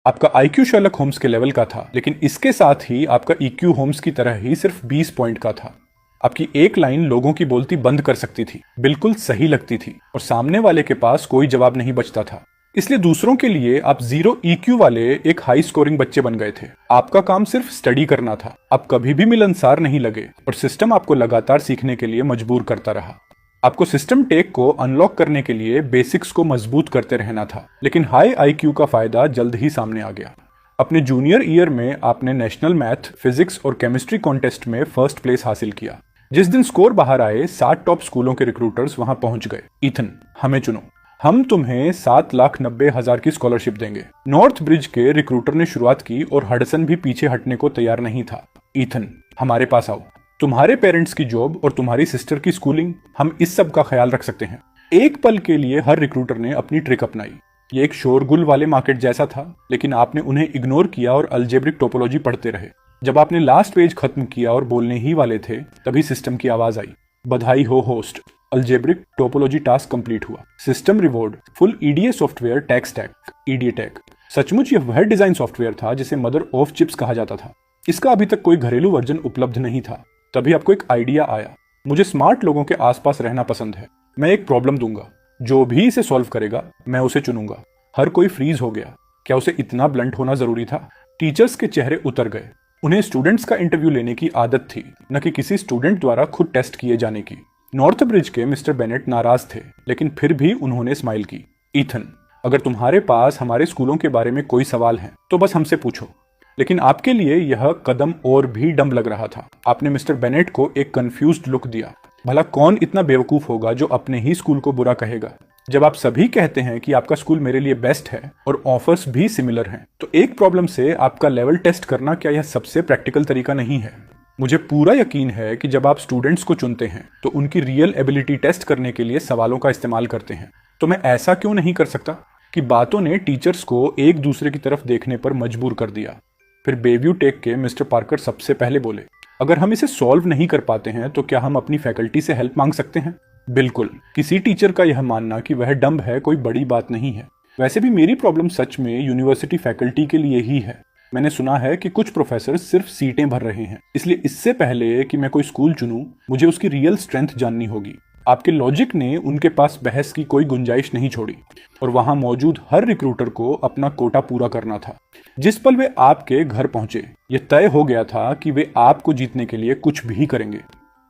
आपका IQ Sherlock Holmes के level का था, लेकिन इसके साथ ही आपका ईक्यू होम्स की तरह ही सिर्फ 20 पॉइंट का था। आपकी एक लाइन लोगों की बोलती बंद कर सकती थी, बिल्कुल सही लगती थी और सामने वाले के पास कोई जवाब नहीं बचता था। इसलिए दूसरों के लिए आप 0 ईक्यू वाले एक हाई स्कोरिंग बच्चे बन गए थे। आपका काम सिर्फ स्टडी करना था। आप कभी भी मिलनसार नहीं लगे और सिस्टम आपको लगातार सीखने के लिए मजबूर करता रहा। आपको सिस्टम टेक को अनलॉक करने के लिए बेसिक्स को मजबूत करते रहना था, लेकिन हाई आईक्यू का फायदा जल्द ही सामने आ गया। अपने जूनियर ईयर में आपने नेशनल मैथ, फिजिक्स और केमिस्ट्री कॉन्टेस्ट में फर्स्ट प्लेस हासिल किया। जिस दिन स्कोर बाहर आए, 7 टॉप स्कूलों के रिक्रूटर्स वहां पहुंच गए। ईथन, हमें चुनो, हम तुम्हें 7,90,000 की स्कॉलरशिप देंगे। नॉर्थ ब्रिज के रिक्रूटर ने शुरुआत की और हडसन भी पीछे हटने को तैयार नहीं था। ईथन, हमारे पास आओ, तुम्हारे पेरेंट्स की जॉब और तुम्हारी सिस्टर की स्कूलिंग, हम इस सब का ख्याल रख सकते हैं। एक पल के लिए हर रिक्रूटर ने अपनी ट्रिक अपनाई। ये एक शोरगुल वाले मार्केट जैसा था, लेकिन आपने उन्हें इग्नोर किया और अलजेब्रिक टोपोलॉजी पढ़ते रहे। जब आपने लास्ट पेज खत्म किया और बोलने ही वाले थे, तभी सिस्टम की आवाज आई, बधाई हो host, algebraic topology task complete हुआ। System reward, full EDA software tech stack, EDA tech. सचमुच यह वह डिजाइन सॉफ्टवेयर था जिसे मदर ऑफ चिप्स कहा जाता था। इसका अभी तक कोई घरेलू वर्जन उपलब्ध नहीं था। तभी आपको एक आइडिया आया, मुझे स्मार्ट लोगों के आसपास रहना पसंद है। मैं एक प्रॉब्लम दूंगा, जो भी इसे सॉल्व करेगा मैं उसे चुनूंगा। हर कोई फ्रीज हो गया। क्या उसे इतना ब्लंट होना जरूरी था? टीचर्स के चेहरे उतर गए। उन्हें स्टूडेंट्स का इंटरव्यू लेने की आदत थी, न कि किसी स्टूडेंट द्वारा खुद टेस्ट किए जाने की। नॉर्थ ब्रिज के मिस्टर बेनेट नाराज थे, लेकिन फिर भी उन्होंने स्माइल की। ईथन, अगर तुम्हारे पास हमारे स्कूलों के बारे में कोई सवाल है तो बस हमसे पूछो। लेकिन आपके लिए यह कदम और भी डम लग रहा था। आपने मिस्टर बेनेट को एक कंफ्यूज्ड लुक दिया। भला कौन इतना बेवकूफ होगा जो अपने ही स्कूल को बुरा कहेगा? जब आप सभी कहते हैं कि आपका स्कूल मेरे लिए बेस्ट है और ऑफर्स भी सिमिलर हैं, तो एक प्रॉब्लम से आपका लेवल टेस्ट करना क्या यह सबसे प्रैक्टिकल तरीका नहीं है? मुझे पूरा यकीन है कि जब आप स्टूडेंट्स को चुनते हैं तो उनकी रियल एबिलिटी टेस्ट करने के लिए सवालों का इस्तेमाल करते हैं। तो मैं ऐसा क्यों नहीं कर सकता कि बातों ने टीचर्स को एक दूसरे की तरफ देखने पर मजबूर कर दिया। फिर बेव्यू टेक के मिस्टर पार्कर सबसे पहले बोले, अगर हम इसे सॉल्व नहीं कर पाते हैं तो क्या हम अपनी फैकल्टी से हेल्प मांग सकते हैं? बिल्कुल, किसी टीचर का यह मानना कि वह डम्ब है कोई बड़ी बात नहीं है। वैसे भी मेरी प्रॉब्लम सच में यूनिवर्सिटी फैकल्टी के लिए ही है। मैंने सुना है कि कुछ प्रोफेसर सिर्फ सीटें भर रहे हैं, इसलिए इससे पहले कि मैं कोई स्कूल चुनूं, मुझे उसकी रियल स्ट्रेंथ जाननी होगी। आपके लॉजिक ने उनके पास बहस की कोई गुंजाइश नहीं छोड़ी और वहां मौजूद हर रिक्रूटर को अपना कोटा पूरा करना था। जिस पल वे आपके घर पहुंचे, यह तय हो गया था कि वे आपको जीतने के लिए कुछ भी करेंगे।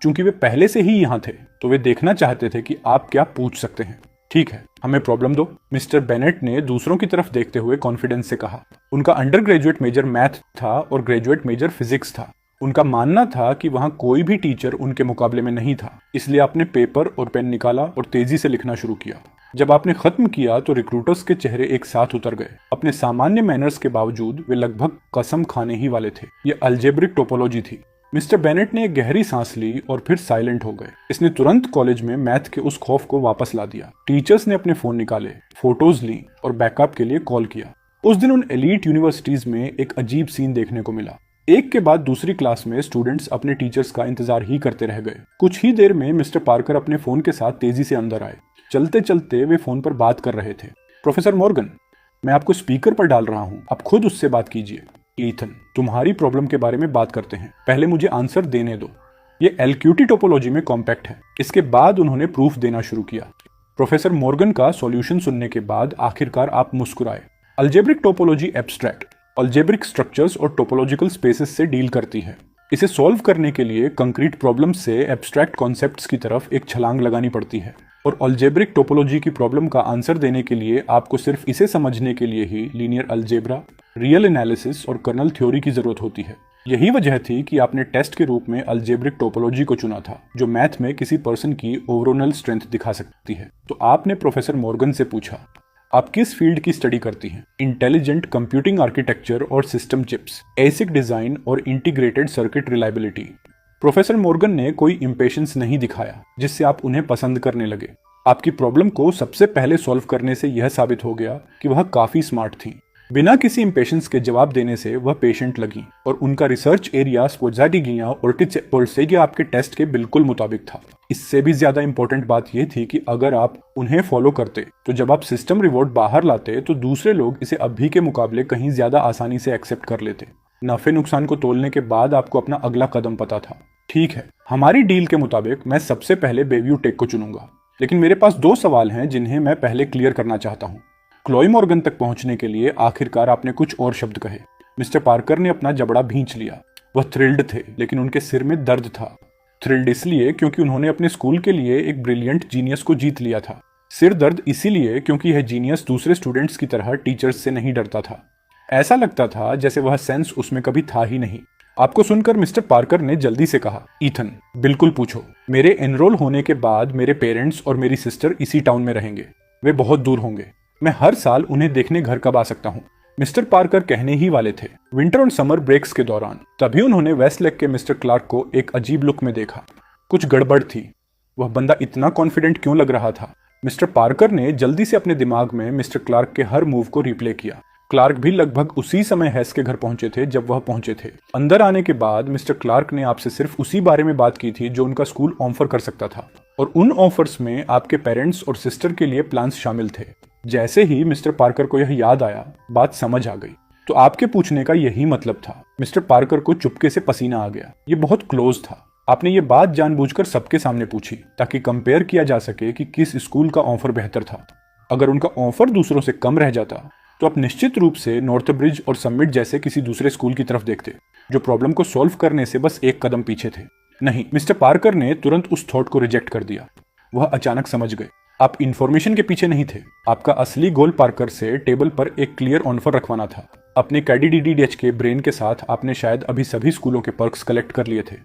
चूंकि वे पहले से ही यहां थे, तो वे देखना चाहते थे कि आप क्या पूछ सकते हैं। ठीक है, हमें प्रॉब्लम दो, मिस्टर बेनेट ने दूसरों की तरफ देखते हुए कॉन्फिडेंस से कहा। उनका अंडर ग्रेजुएट मेजर मैथ था और ग्रेजुएट मेजर फिजिक्स था। उनका मानना था कि वहां कोई भी टीचर उनके मुकाबले में नहीं था। इसलिए आपने पेपर और पेन निकाला और तेजी से लिखना शुरू किया। जब आपने खत्म किया तो रिक्रूटर्स के चेहरे एक साथ उतर गए। अपने सामान्य मैनर्स के बावजूद वे लगभग कसम खाने ही वाले थे। ये अलजेब्रिक टोपोलॉजी थी। मिस्टर बेनेट ने एक गहरी सांस ली और फिर साइलेंट हो गए। इसने तुरंत कॉलेज में मैथ के उस खौफ को वापस ला दिया। टीचर्स ने अपने फोन निकाले, फोटोज ली और बैकअप के लिए कॉल किया। उस दिन उन एलीट यूनिवर्सिटीज में एक अजीब सीन देखने को मिला। एक के बाद दूसरी क्लास में स्टूडेंट्स अपने टीचर्स का इंतजार ही करते रह गए। कुछ ही देर में मिस्टर पार्कर अपने फोन के साथ तेजी से अंदर आए। चलते चलते वे फोन पर बात कर रहे थे। प्रोफेसर मॉर्गन, मैं आपको स्पीकर पर डाल रहा हूँ, आप खुद उससे बात कीजिए। ईथन, तुम्हारी प्रॉब्लम के बारे में बात करते हैं, पहले मुझे आंसर देने दो। ये एलक्यूटी टोपोलॉजी में कॉम्पैक्ट है। इसके बाद उन्होंने प्रूफ देना शुरू किया। प्रोफेसर मॉर्गन का सॉल्यूशन सुनने के बाद आखिरकार आप मुस्कुराए। Algebraic topology abstract, algebraic structures और टोपोलॉजिकल स्पेसेस से डील करती है। इसे सॉल्व करने के लिए कंक्रीट प्रॉब्लम से एब्स्ट्रैक्ट कॉन्सेप्ट्स की तरफ एक छलांग लगानी पड़ती है। और अलजेब्रिक टोपोलॉजी की प्रॉब्लम का आंसर देने के लिए आपको सिर्फ इसे समझने के लिए ही लीनियर अलजेब्रा, रियल एनालिसिस और कर्नल थ्योरी की जरूरत होती है। यही वजह थी कि आपने टेस्ट के रूप में अलजेब्रिक टोपोलॉजी को चुना था, जो मैथ में किसी पर्सन की ओवरऑल स्ट्रेंथ दिखा सकती है। तो आपने प्रोफेसर मॉर्गन से पूछा, आप किस फील्ड की स्टडी करती हैं? इंटेलिजेंट कंप्यूटिंग आर्किटेक्चर और सिस्टम चिप्स, एसिक डिजाइन और integrated circuit reliability. Professor Morgan ने कोई इंपेशेंस नहीं दिखाया, जिससे आप उन्हें पसंद करने लगे। आपकी प्रॉब्लम को सबसे पहले सॉल्व करने से यह साबित हो गया कि वह काफी स्मार्ट थी। बिना किसी इम्पेशंस के जवाब देने से वह पेशेंट लगी और उनका रिसर्च एरिया स्पोज़ाडिगिया ओर्टिसेगिया आपके टेस्ट के बिल्कुल मुताबिक था। इससे भी ज्यादा इंपॉर्टेंट बात यह थी कि अगर आप उन्हें फॉलो करते तो जब आप सिस्टम रिवॉर्ड बाहर लाते तो दूसरे लोग इसे अभी के मुकाबले कहीं ज्यादा आसानी से एक्सेप्ट कर लेते। नफे नुकसान को तोलने के बाद आपको अपना अगला कदम पता था। ठीक है, हमारी डील के मुताबिक मैं सबसे पहले बेव्यू टेक को चुनूंगा, लेकिन मेरे पास 2 सवाल हैं जिन्हें मैं पहले क्लियर करना चाहता हूँ। क्लोई मॉर्गन तक पहुंचने के लिए आखिरकार आपने कुछ और शब्द कहे। मिस्टर पार्कर ने अपना जबड़ा भींच लिया। वह थ्रिल्ड थे, लेकिन उनके सिर में दर्द था। थ्रिल्ड इसलिए क्योंकि उन्होंने अपने स्कूल के लिए एक ब्रिलियंट जीनियस को जीत लिया था। सिर दर्द इसीलिए क्योंकि यह जीनियस दूसरे स्टूडेंट्स की तरह टीचर्स से नहीं डरता था। ऐसा लगता था जैसे वह सेंस उसमें कभी था ही नहीं। आपको सुनकर मिस्टर पार्कर ने जल्दी से कहा, ईथन बिल्कुल पूछो। मेरे एनरोल होने के बाद मेरे पेरेंट्स और मेरी सिस्टर इसी टाउन में रहेंगे। वे बहुत दूर होंगे। मैं हर साल उन्हें देखने घर कब आ सकता हूँ? मिस्टर पार्कर कहने ही वाले थे विंटर और समर ब्रेक्स के दौरान। तभी उन्होंने वेस्टलेक के मिस्टर क्लार्क को एक अजीब लुक में देखा। कुछ गड़बड़ थी। वह बंदा इतना कॉन्फिडेंट क्यों लग रहा था? मिस्टर पार्कर ने जल्दी से अपने दिमाग में मिस्टर क्लार्क के हर मूव को रिप्ले किया। क्लार्क भी लगभग उसी समय हैस के घर पहुंचे थे जब वह पहुंचे थे। अंदर आने के बाद मिस्टर क्लार्क ने आपसे सिर्फ उसी बारे में बात की थी जो उनका स्कूल ऑफर कर सकता था, और उन ऑफर्स में आपके पेरेंट्स और सिस्टर के लिए प्लान्स शामिल थे। जैसे ही मिस्टर पार्कर को यह याद आया, बात समझ आ गई। तो आपके पूछने का यही मतलब था। मिस्टर पार्कर को चुपके से पसीना आ गया। ये बहुत क्लोज था। आपने ये बात जानबूझकर सबके सामने पूछी ताकि कंपेयर किया जा सके कि किस स्कूल का ऑफर बेहतर था। अगर उनका ऑफर दूसरों से कम रह जाता तो आप निश्चित रूप से नॉर्थब्रिज और समिट जैसे किसी दूसरे स्कूल की तरफ देखते, जो प्रॉब्लम को सॉल्व करने से बस एक कदम पीछे थे। नहीं, मिस्टर पार्कर ने तुरंत उस थॉट को रिजेक्ट कर दिया। वह अचानक समझ गए, आप इंफॉर्मेशन के पीछे नहीं थे। आपका असली गोल पार्कर से टेबल पर एक क्लियर ऑफर रखवाना था। अपने कैडीडीडीएच के ब्रेन के साथ आपने शायद अभी सभी स्कूलों के पर्क्स कलेक्ट कर लिए थे।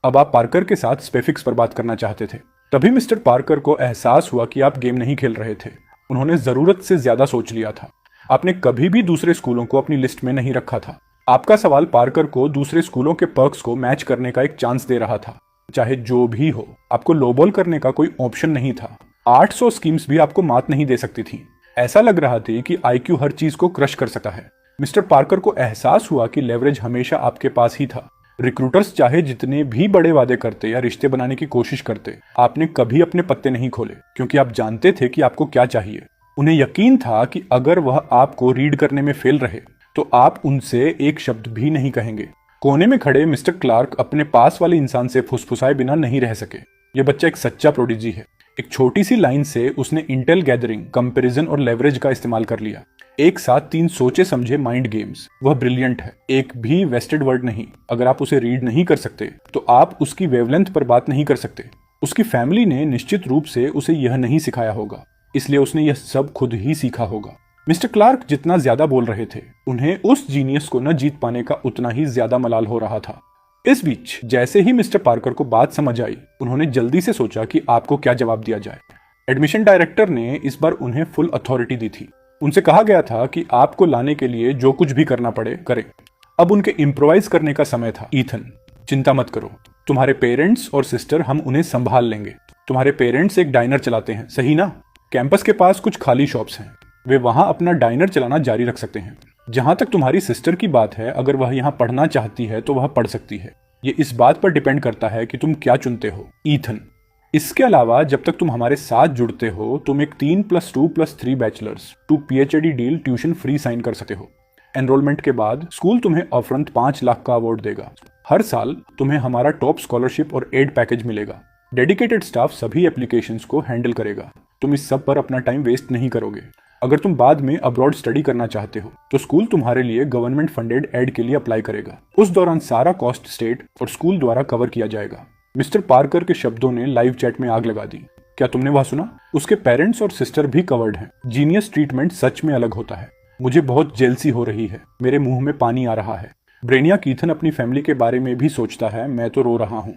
अब आप पार्कर के साथ स्पेफिक्स पर बात करना चाहते थे। तभी मिस्टर पार्कर को एहसास हुआ कि आप गेम नहीं खेल रहे थे। उन्होंने जरूरत से ज्यादा सोच लिया था। आपने कभी भी दूसरे स्कूलों को अपनी लिस्ट में नहीं रखा था। आपका सवाल पार्कर को दूसरे स्कूलों के पर्क्स को मैच करने का एक चांस दे रहा था। चाहे जो भी हो, आपको लोबॉल करने का कोई ऑप्शन नहीं था। 800 स्कीम्स भी आपको मात नहीं दे सकती थी। ऐसा लग रहा था कि आईक्यू हर चीज को क्रश कर सकता है। मिस्टर पार्कर को एहसास हुआ कि लेवरेज हमेशा आपके पास ही था। रिक्रूटर्स चाहे जितने भी बड़े वादे करते या रिश्ते बनाने की कोशिश करते, आपने कभी अपने पत्ते नहीं खोले, क्योंकि आप जानते थे कि आपको क्या चाहिए। उन्हें यकीन था कि अगर वह आपको रीड करने में फेल रहे तो आप उनसे एक शब्द भी नहीं कहेंगे। कोने में खड़े मिस्टर क्लार्क अपने पास वाले इंसान से फुसफुसाए बिना नहीं रह सके। यह बच्चा एक सच्चा प्रोडिजी है। एक छोटी सी लाइन से उसने इंटेल गैदरिंग, कंपैरिजन और लेवरेज का इस्तेमाल कर लिया। एक साथ 3 सोचे समझे माइंड गेम्स। वह ब्रिलियंट है, एक भी वेस्टेड वर्ड नहीं। अगर आप उसे रीड नहीं कर सकते तो आप उसकी वेवलेंथ पर बात नहीं कर सकते। उसकी फैमिली ने निश्चित रूप से उसे यह नहीं सिखाया होगा, इसलिए उसने यह सब खुद ही सीखा होगा। मिस्टर क्लार्क जितना ज्यादा बोल रहे थे, उन्हें उस जीनियस को न जीत पाने का उतना ही ज्यादा मलाल हो रहा था। इस बीच जैसे ही मिस्टर पार्कर को बात समझ आई, उन्होंने जल्दी से सोचा कि आपको क्या जवाब दिया जाए। एडमिशन डायरेक्टर ने इस बार उन्हें फुल अथॉरिटी दी थी। उनसे कहा गया था कि आपको लाने के लिए जो कुछ भी करना पड़े करें। अब उनके इम्प्रोवाइज करने का समय था। ईथन, चिंता मत करो। तुम्हारे पेरेंट्स और सिस्टर हम उन्हें संभाल लेंगे। तुम्हारे पेरेंट्स एक डाइनर चलाते हैं, सही ना? कैंपस के पास कुछ खाली शॉप्स हैं। वे वहां अपना डाइनर चलाना जारी रख सकते हैं। जहां तक तुम्हारी सिस्टर की बात है, अगर वह यहाँ पढ़ना चाहती है तो वह पढ़ सकती है। ये इस बात पर डिपेंड करता है कि तुम क्या चुनते हो, ईथन। इसके अलावा जब तक तुम हमारे साथ जुड़ते हो, तुम एक 3+2+3 bachelors to PhD deal tuition free sign कर सकते हो। एनरोलमेंट के बाद स्कूल तुम्हें अपफ्रंट 5 लाख का अवार्ड देगा। हर साल तुम्हें हमारा टॉप स्कॉलरशिप और एड पैकेज मिलेगा। डेडिकेटेड स्टाफ सभी एप्लीकेशंस को हैंडल करेगा। तुम इस सब पर अपना टाइम वेस्ट नहीं करोगे। अगर तुम बाद में अब्रॉड स्टडी करना चाहते हो तो स्कूल तुम्हारे लिए गवर्नमेंट फंडेड एड के लिए अप्लाई करेगा। उस दौरान सारा कॉस्ट स्टेट और स्कूल द्वारा कवर किया जाएगा। मिस्टर पार्कर के शब्दों ने लाइव चैट में आग लगा दी। क्या तुमने वह सुना? उसके पेरेंट्स और सिस्टर भी कवर्ड हैं। जीनियस ट्रीटमेंट सच में अलग होता है। मुझे बहुत जेलसी हो रही है। मेरे मुंह में पानी आ रहा है। ब्रेनिया ईथन अपनी फैमिली के बारे में भी सोचता है। मैं तो रो रहा हूँ।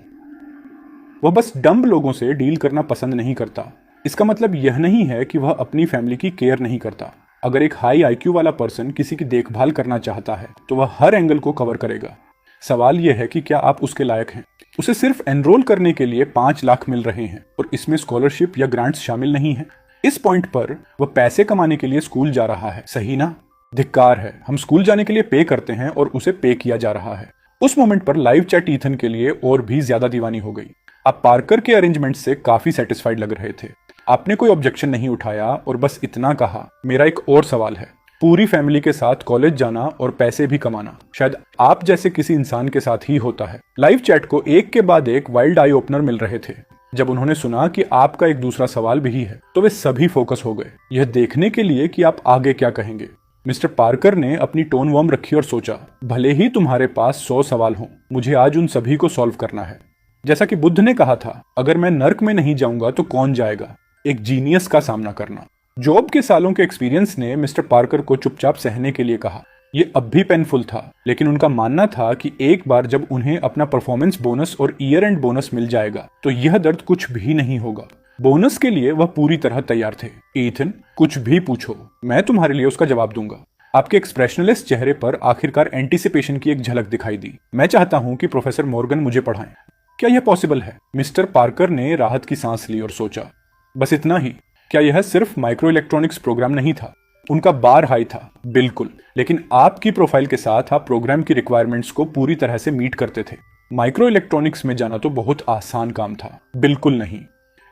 वह बस डम्ब लोगों से डील करना पसंद नहीं करता। इसका मतलब यह नहीं है कि वह अपनी फैमिली की केयर नहीं करता। अगर एक हाई आईक्यू वाला पर्सन किसी की देखभाल करना चाहता है तो वह हर एंगल को कवर करेगा। सवाल यह है कि क्या आप उसके लायक हैं। उसे सिर्फ एनरोल करने के लिए 5 लाख मिल रहे हैं और इसमें स्कॉलरशिप या ग्रांट्स शामिल नहीं है। इस पॉइंट पर वह पैसे कमाने के लिए स्कूल जा रहा है, सही ना? धिक्कार है, हम स्कूल जाने के लिए पे करते हैं और उसे पे किया जा रहा है। उस मोमेंट पर लाइव चैट ईथन के लिए और भी ज्यादा दीवानी हो गई। आप पार्कर के अरेंजमेंट से काफी सेटिस्फाइड लग रहे थे। आपने कोई ऑब्जेक्शन नहीं उठाया और बस इतना कहा, मेरा एक और सवाल है, पूरी फैमिली के साथ कॉलेज जाना और पैसे भी कमाना शायद आप जैसे किसी इंसान के साथ ही होता है। लाइव चैट को एक के बाद एक वाइल्ड आई ओपनर मिल रहे थे। जब उन्होंने सुना कि आपका एक दूसरा सवाल भी है तो वे सभी फोकस हो गए, यह देखने के लिए कि आप आगे क्या कहेंगे। मिस्टर पार्कर ने अपनी टोन वार्म रखी और सोचा, भले ही तुम्हारे पास 100 सवाल हों, मुझे आज उन सभी को सॉल्व करना है। जैसा कि बुद्ध ने कहा था, अगर मैं नर्क में नहीं जाऊंगा तो कौन जाएगा, एक जीनियस का सामना करना। जॉब के सालों के एक्सपीरियंस ने मिस्टर पार्कर को चुपचाप सहने के लिए कहा। यह अब भी पेनफुल था, लेकिन उनका मानना था कि एक बार जब उन्हें अपना परफॉर्मेंस बोनस और ईयर एंड बोनस मिल जाएगा तो यह दर्द कुछ भी नहीं होगा। बोनस के लिए वह पूरी तरह तैयार थे। ईथन, कुछ भी पूछो, मैं तुम्हारे लिए उसका जवाब दूंगा। आपके एक्सप्रेशनलेस चेहरे पर आखिरकार एंटीसिपेशन की एक झलक दिखाई दी। मैं चाहता हूं कि प्रोफेसर मॉर्गन मुझे पढ़ाएं। क्या यह पॉसिबल है? मिस्टर पार्कर ने राहत की सांस ली और सोचा, बस इतना ही? क्या यह सिर्फ माइक्रो इलेक्ट्रॉनिक्स प्रोग्राम नहीं था? उनका बार हाई था, बिल्कुल, लेकिन आपकी प्रोफाइल के साथ आप प्रोग्राम की रिक्वायरमेंट्स को पूरी तरह से मीट करते थे। माइक्रो इलेक्ट्रॉनिक्स में जाना तो बहुत आसान काम था। बिल्कुल नहीं।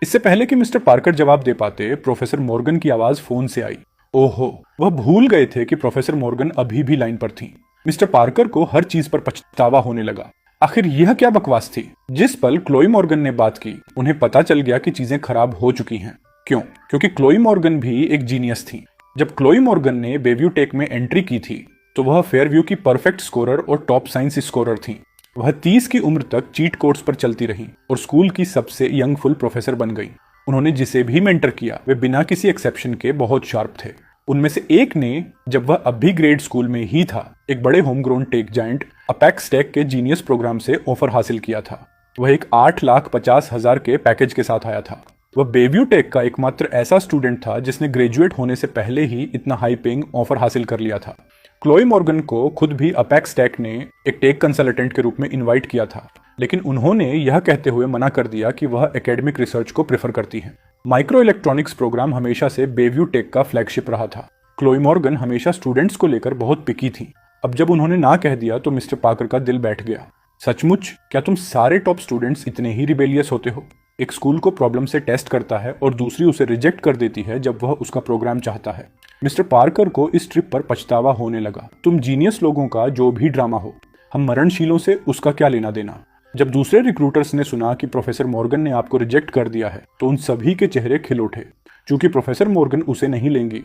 इससे पहले कि मिस्टर पार्कर जवाब दे पाते, प्रोफेसर मॉर्गन की आवाज फोन से आई। ओहो, वह भूल गए थे कि प्रोफेसर मॉर्गन अभी भी लाइन पर थी। मिस्टर पार्कर को हर चीज पर पछतावा होने लगा। आखिर यह क्या बकवास थी? जिस पल क्लोई मॉर्गन ने बात की, उन्हें पता चल गया कि चीजें खराब हो चुकी हैं। क्यों? क्योंकि क्लोई मॉर्गन भी एक जीनियस थी। जब क्लोई मॉर्गन ने बेव्यू टेक में एंट्री की थी तो वह फेयरव्यू की परफेक्ट स्कोरर और टॉप साइंस स्कोरर थी। वह 30 की उम्र तक चीट कोड्स पर चलती रही और स्कूल की सबसे यंग फुल प्रोफेसर बन गई। उन्होंने जिसे भी मेंटर किया वे बिना किसी एक्सेप्शन के बहुत शार्प थे। उनमें से एक ने, जब वह अब भी ग्रेड स्कूल में ही था, एक बड़े होमग्रोन टेक जायंट अपेक्स टेक के जीनियस प्रोग्राम से ऑफर हासिल किया था। वह एक 8,50,000 के पैकेज के साथ आया था। वह बेव्यू टेक का एकमात्र ऐसा स्टूडेंट था जिसने ग्रेजुएट होने से पहले ही इतना हाई पेइंग ऑफर हासिल कर लिया था। क्लोई मॉर्गन को खुद भी अपेक्स टेक ने एक टेक कंसल्टेंट के रूप में इनवाइट किया था, लेकिन उन्होंने यह कहते हुए मना कर दिया कि वह एकेडमिक रिसर्च को प्रेफर करती हैं। माइक्रो इलेक्ट्रॉनिक्स प्रोग्राम हमेशा से बेव्यू टेक का फ्लैगशिप रहा था। क्लोई मॉर्गन हमेशा स्टूडेंट्स को लेकर बहुत पिकी थी। अब जब उन्होंने ना कह दिया तो मिस्टर पार्कर का दिल बैठ गया। सचमुच, क्या तुम सारे टॉप स्टूडेंट्स इतने ही रिबेलियस होते हो? एक स्कूल को प्रॉब्लम से टेस्ट करता है और दूसरी उसे रिजेक्ट कर देती है जब वह उसका प्रोग्राम चाहता है। मिस्टर पार्कर को इस ट्रिप पर पछतावा होने लगा। तुम जीनियस लोगों का जो भी ड्रामा हो, हम मरणशीलों से उसका क्या लेना देना। जब दूसरे रिक्रूटर्स ने सुना कि प्रोफेसर मॉर्गन ने आपको रिजेक्ट कर दिया है तो उन सभी के चेहरे खिल उठे। चूंकि प्रोफेसर मॉर्गन उसे नहीं लेंगी।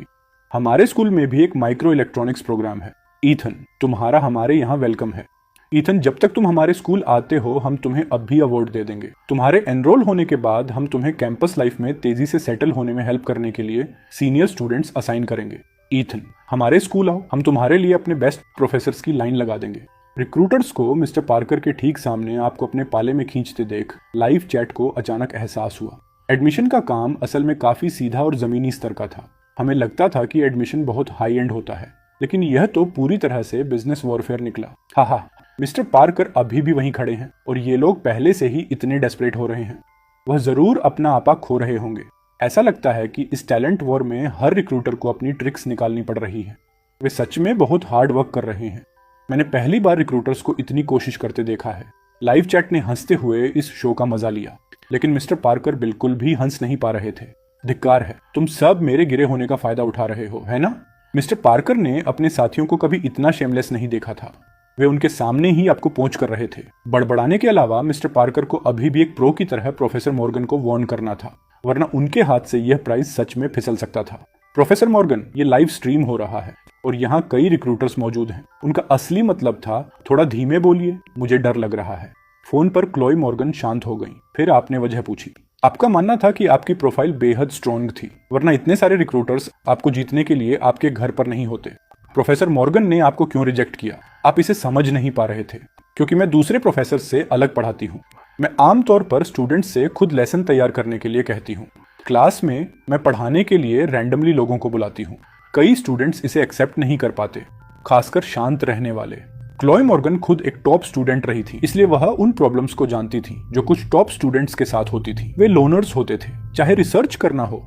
हमारे स्कूल में भी एक माइक्रो इलेक्ट्रॉनिक्स प्रोग्राम है। ईथन, तुम्हारा हमारे यहाँ वेलकम है। ईथन, जब तक तुम हमारे स्कूल आते हो हम तुम्हें अब भी अवार्ड दे देंगे। तुम्हारे एनरोल होने के बाद हम तुम्हें कैंपस लाइफ में तेजी से सेटल होने में हेल्प करने के लिए सीनियर स्टूडेंट्स असाइन करेंगे। ईथन, हमारे स्कूल आओ, हम तुम्हारे लिए अपने बेस्ट प्रोफेसर्स की लाइन लगा देंगे। रिक्रूटर्स को मिस्टर पार्कर के ठीक सामने आपको अपने पाले में खींचते देख लाइव चैट को अचानक एहसास हुआ। एडमिशन का काम असल में काफी सीधा और जमीनी स्तर का था। हमें लगता था कि एडमिशन बहुत हाई एंड होता है, लेकिन यह तो पूरी तरह से बिजनेस वॉरफेयर निकला। हा, मिस्टर पार्कर अभी भी वहीं खड़े हैं और ये लोग पहले से ही इतने डेस्परेट हो रहे हैं। वह जरूर अपना आपा खो रहे होंगे। ऐसा लगता है कि इस टैलेंट वॉर में हर रिक्रूटर को अपनी ट्रिक्स निकालनी पड़ रही है। वे सच में बहुत हार्ड वर्क कर रहे हैं। मैंने पहली बार रिक्रूटर्स को इतनी कोशिश करते देखा है। लाइव चैट ने हंसते हुए इस शो का मजा लिया, लेकिन मिस्टर पार्कर बिल्कुल भी हंस नहीं पा रहे थे। धिक्कार है, तुम सब मेरे गिरे होने का फायदा उठा रहे हो, है ना? मिस्टर पार्कर ने अपने साथियों को कभी इतना शेमलेस नहीं देखा था। वे उनके सामने ही आपको पोंछ कर रहे थे। बड़बड़ाने के अलावा मिस्टर पार्कर को अभी भी एक प्रो की तरह प्रोफेसर मॉर्गन को वार्न करना था, वरना उनके हाथ से यह प्राइज सच में फिसल सकता था। प्रोफेसर मॉर्गन, ये लाइव स्ट्रीम हो रहा है और यहाँ कई रिक्रूटर्स मौजूद हैं। उनका असली मतलब था, थोड़ा धीमे बोलिए, मुझे डर लग रहा है। फोन पर क्लोई मॉर्गन शांत हो गई। फिर आपने वजह पूछी। आपका मानना था कि आपकी प्रोफाइल बेहद स्ट्रॉन्ग थी, वरना इतने सारे रिक्रूटर्स आपको जीतने के लिए आपके घर पर नहीं होते। प्रोफेसर मॉर्गन ने आपको क्यों रिजेक्ट किया? आप इसे समझ नहीं पा रहे थे। क्योंकि मैं दूसरे प्रोफेसर से अलग पढ़ाती हूँ। मैं आमतौर पर स्टूडेंट्स से खुद लेसन तैयार करने के लिए कहती हूँ। क्लास में मैं पढ़ाने के लिए रैंडमली लोगों को बुलाती हूँ। कई स्टूडेंट्स इसे एक्सेप्ट नहीं कर पाते, खासकर शांत रहने वाले। क्लोई मॉर्गन खुद एक टॉप स्टूडेंट रही थी, इसलिए वह उन प्रॉब्लम्स को जानती थी जो कुछ टॉप स्टूडेंट्स के साथ होती थी। वे लोनर्स होते थे, चाहे रिसर्च करना हो,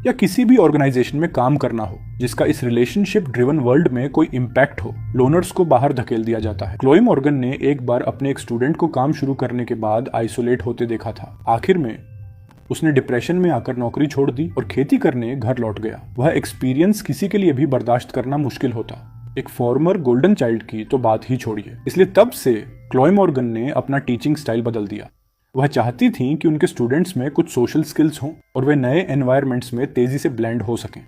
या किसी भी ऑर्गेनाइजेशन में काम करना हो जिसका इस रिलेशनशिप ड्रिवन वर्ल्ड में कोई इम्पैक्ट हो, लोनर्स को बाहर धकेल दिया जाता है। क्लोई मॉर्गन ने एक बार अपने एक स्टूडेंट को काम शुरू करने के बाद आइसोलेट होते देखा था। आखिर में उसने डिप्रेशन में आकर नौकरी छोड़ दी और खेती करने घर लौट गया। वह एक्सपीरियंस किसी के लिए भी बर्दाश्त करना मुश्किल होता, एक फॉर्मर गोल्डन चाइल्ड की तो बात ही छोड़िए। इसलिए तब से क्लोई मॉर्गन ने अपना टीचिंग स्टाइल बदल दिया। वह चाहती थी कि उनके स्टूडेंट्स में कुछ सोशल स्किल्स हों और वे नए एनवायरनमेंट्स में तेजी से ब्लेंड हो सकें।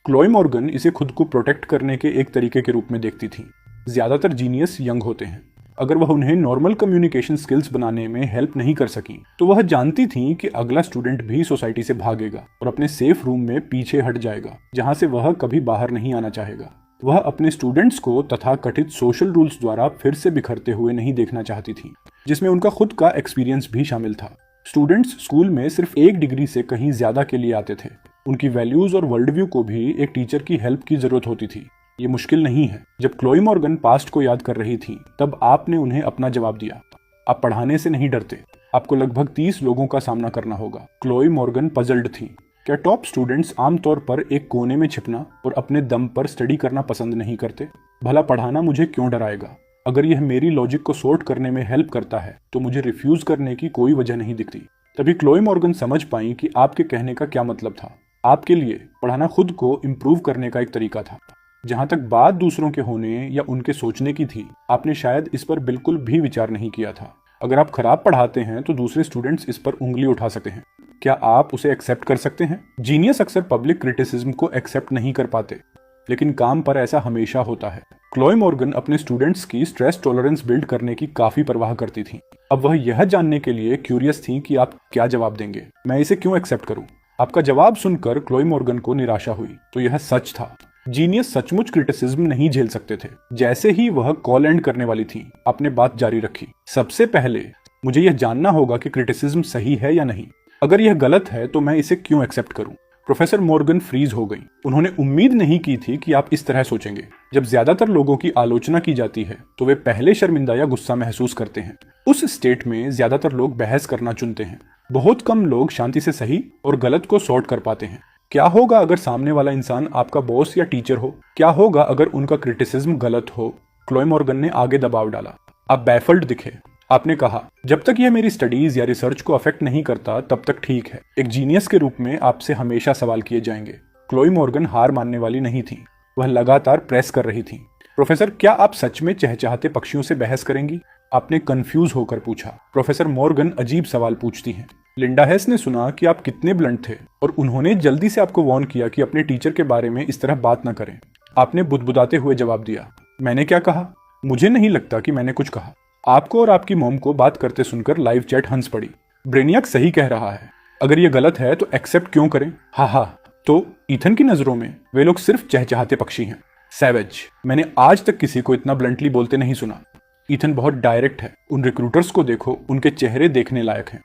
क्लोई मॉर्गन इसे खुद को प्रोटेक्ट करने के एक तरीके के रूप में देखती थी। ज्यादातर जीनियस यंग होते हैं। अगर वह उन्हें नॉर्मल कम्युनिकेशन स्किल्स बनाने में हेल्प नहीं कर सकी तो वह जानती थी कि अगला स्टूडेंट भी सोसाइटी से भागेगा और अपने सेफ रूम में पीछे हट जाएगा, जहां से वह कभी बाहर नहीं आना चाहेगा। वह अपने स्टूडेंट्स को तथाकथित सोशल रूल्स द्वारा फिर से बिखरते हुए नहीं देखना चाहती थी, जिसमें उनका खुद का एक्सपीरियंस भी शामिल था। स्टूडेंट्स स्कूल में सिर्फ एक डिग्री से कहीं ज्यादा के लिए आते थे। उनकी वैल्यूज और वर्ल्ड व्यू को भी एक टीचर की हेल्प की जरूरत होती थी। ये मुश्किल नहीं है। जब क्लोई मॉर्गन पास्ट को याद कर रही थी तब आपने उन्हें अपना जवाब दिया। आप पढ़ाने से नहीं डरते। आपको लगभग 30 लोगों का सामना करना होगा। क्लोई मॉर्गन पजल्ड थी। क्या टॉप स्टूडेंट्स आमतौर पर एक कोने में छिपना और अपने दम पर स्टडी करना पसंद नहीं करते? भला पढ़ाना मुझे क्यों डराएगा? अगर यह मेरी लॉजिक को सॉर्ट करने में हेल्प करता है तो मुझे रिफ्यूज करने की कोई वजह नहीं दिखती। तभी क्लोई मॉर्गन समझ पाई कि आपके कहने का क्या मतलब था। आपके लिए पढ़ाना खुद को इम्प्रूव करने का एक तरीका था। जहां तक बात दूसरों के होने या उनके सोचने की थी, आपने शायद इस पर बिल्कुल भी विचार नहीं किया था। अगर आप खराब पढ़ाते हैं तो दूसरे स्टूडेंट्स इस पर उंगली उठा सकते हैं। क्या आप उसे एक्सेप्ट कर सकते हैं? जीनियस अक्सर पब्लिक क्रिटिसिज्म को एक्सेप्ट नहीं कर पाते, लेकिन काम पर ऐसा हमेशा होता है। क्लोई मॉर्गन अपने स्टूडेंट्स की स्ट्रेस टॉलरेंस बिल्ड करने की काफी परवाह करती थी। अब वह यह जानने के लिए क्यूरियस थी कि आप क्या जवाब देंगे। मैं इसे क्यों एक्सेप्ट करूं? आपका जवाब सुनकर क्लोई मॉर्गन को निराशा हुई। तो यह सच था। जीनियस सचमुच क्रिटिसिज्म नहीं झेल सकते थे। जैसे ही वह कॉल एंड करने वाली थी, आपने बात जारी रखी। सबसे पहले मुझे यह जानना होगा कि क्रिटिसिज्म सही है या नहीं। अगर यह गलत है तो मैं इसे क्यों एक्सेप्ट करूं? प्रोफेसर मॉर्गन फ्रीज हो गई। उन्होंने उम्मीद नहीं की थी कि आप इस तरह सोचेंगे। जब ज्यादातर लोगों की आलोचना की जाती है तो वे पहले शर्मिंदा या गुस्सा महसूस करते हैं। उस स्टेट में ज्यादातर लोग बहस करना चुनते हैं। बहुत कम लोग शांति से सही और गलत को सॉर्ट कर पाते हैं। क्या होगा अगर सामने वाला इंसान आपका बॉस या टीचर हो? क्या होगा अगर उनका क्रिटिसिज्म गलत हो? क्लोई मॉर्गन ने आगे दबाव डाला। आप बैफल्ड दिखे। आपने कहा, जब तक यह मेरी स्टडीज या रिसर्च को अफेक्ट नहीं करता तब तक ठीक है। एक जीनियस के रूप में आपसे हमेशा सवाल किए जाएंगे। क्लोई मॉर्गन हार मानने वाली नहीं थी। वह लगातार प्रेस कर रही थी। प्रोफेसर, क्या आप सच में चहचहाते पक्षियों से बहस करेंगी? आपने कंफ्यूज होकर पूछा। प्रोफेसर मॉर्गन अजीब सवाल पूछती हैं। लिंडा हेस ने सुना कि आप कितने ब्लंट थे और उन्होंने जल्दी से आपको वार्न किया कि अपने टीचर के बारे में इस तरह बात न करें। आपने बुदबुदाते हुए जवाब दिया, मैंने क्या कहा? मुझे नहीं लगता कि मैंने कुछ कहा। आपको और आपकी मॉम को बात करते सुनकर लाइव चैट हंस पड़ी। ब्रेनियक सही कह रहा है। अगर ये गलत है तो एक्सेप्ट क्यों करें? हा। तो ईथन की नजरों में वे लोग सिर्फ चहचहाते पक्षी हैं। सैवेज। मैंने आज तक किसी को इतना ब्लंटली बोलते नहीं सुना। ईथन बहुत डायरेक्ट है। उन रिक्रूटर्स को देखो, उनके चेहरे देखने लायक हैं।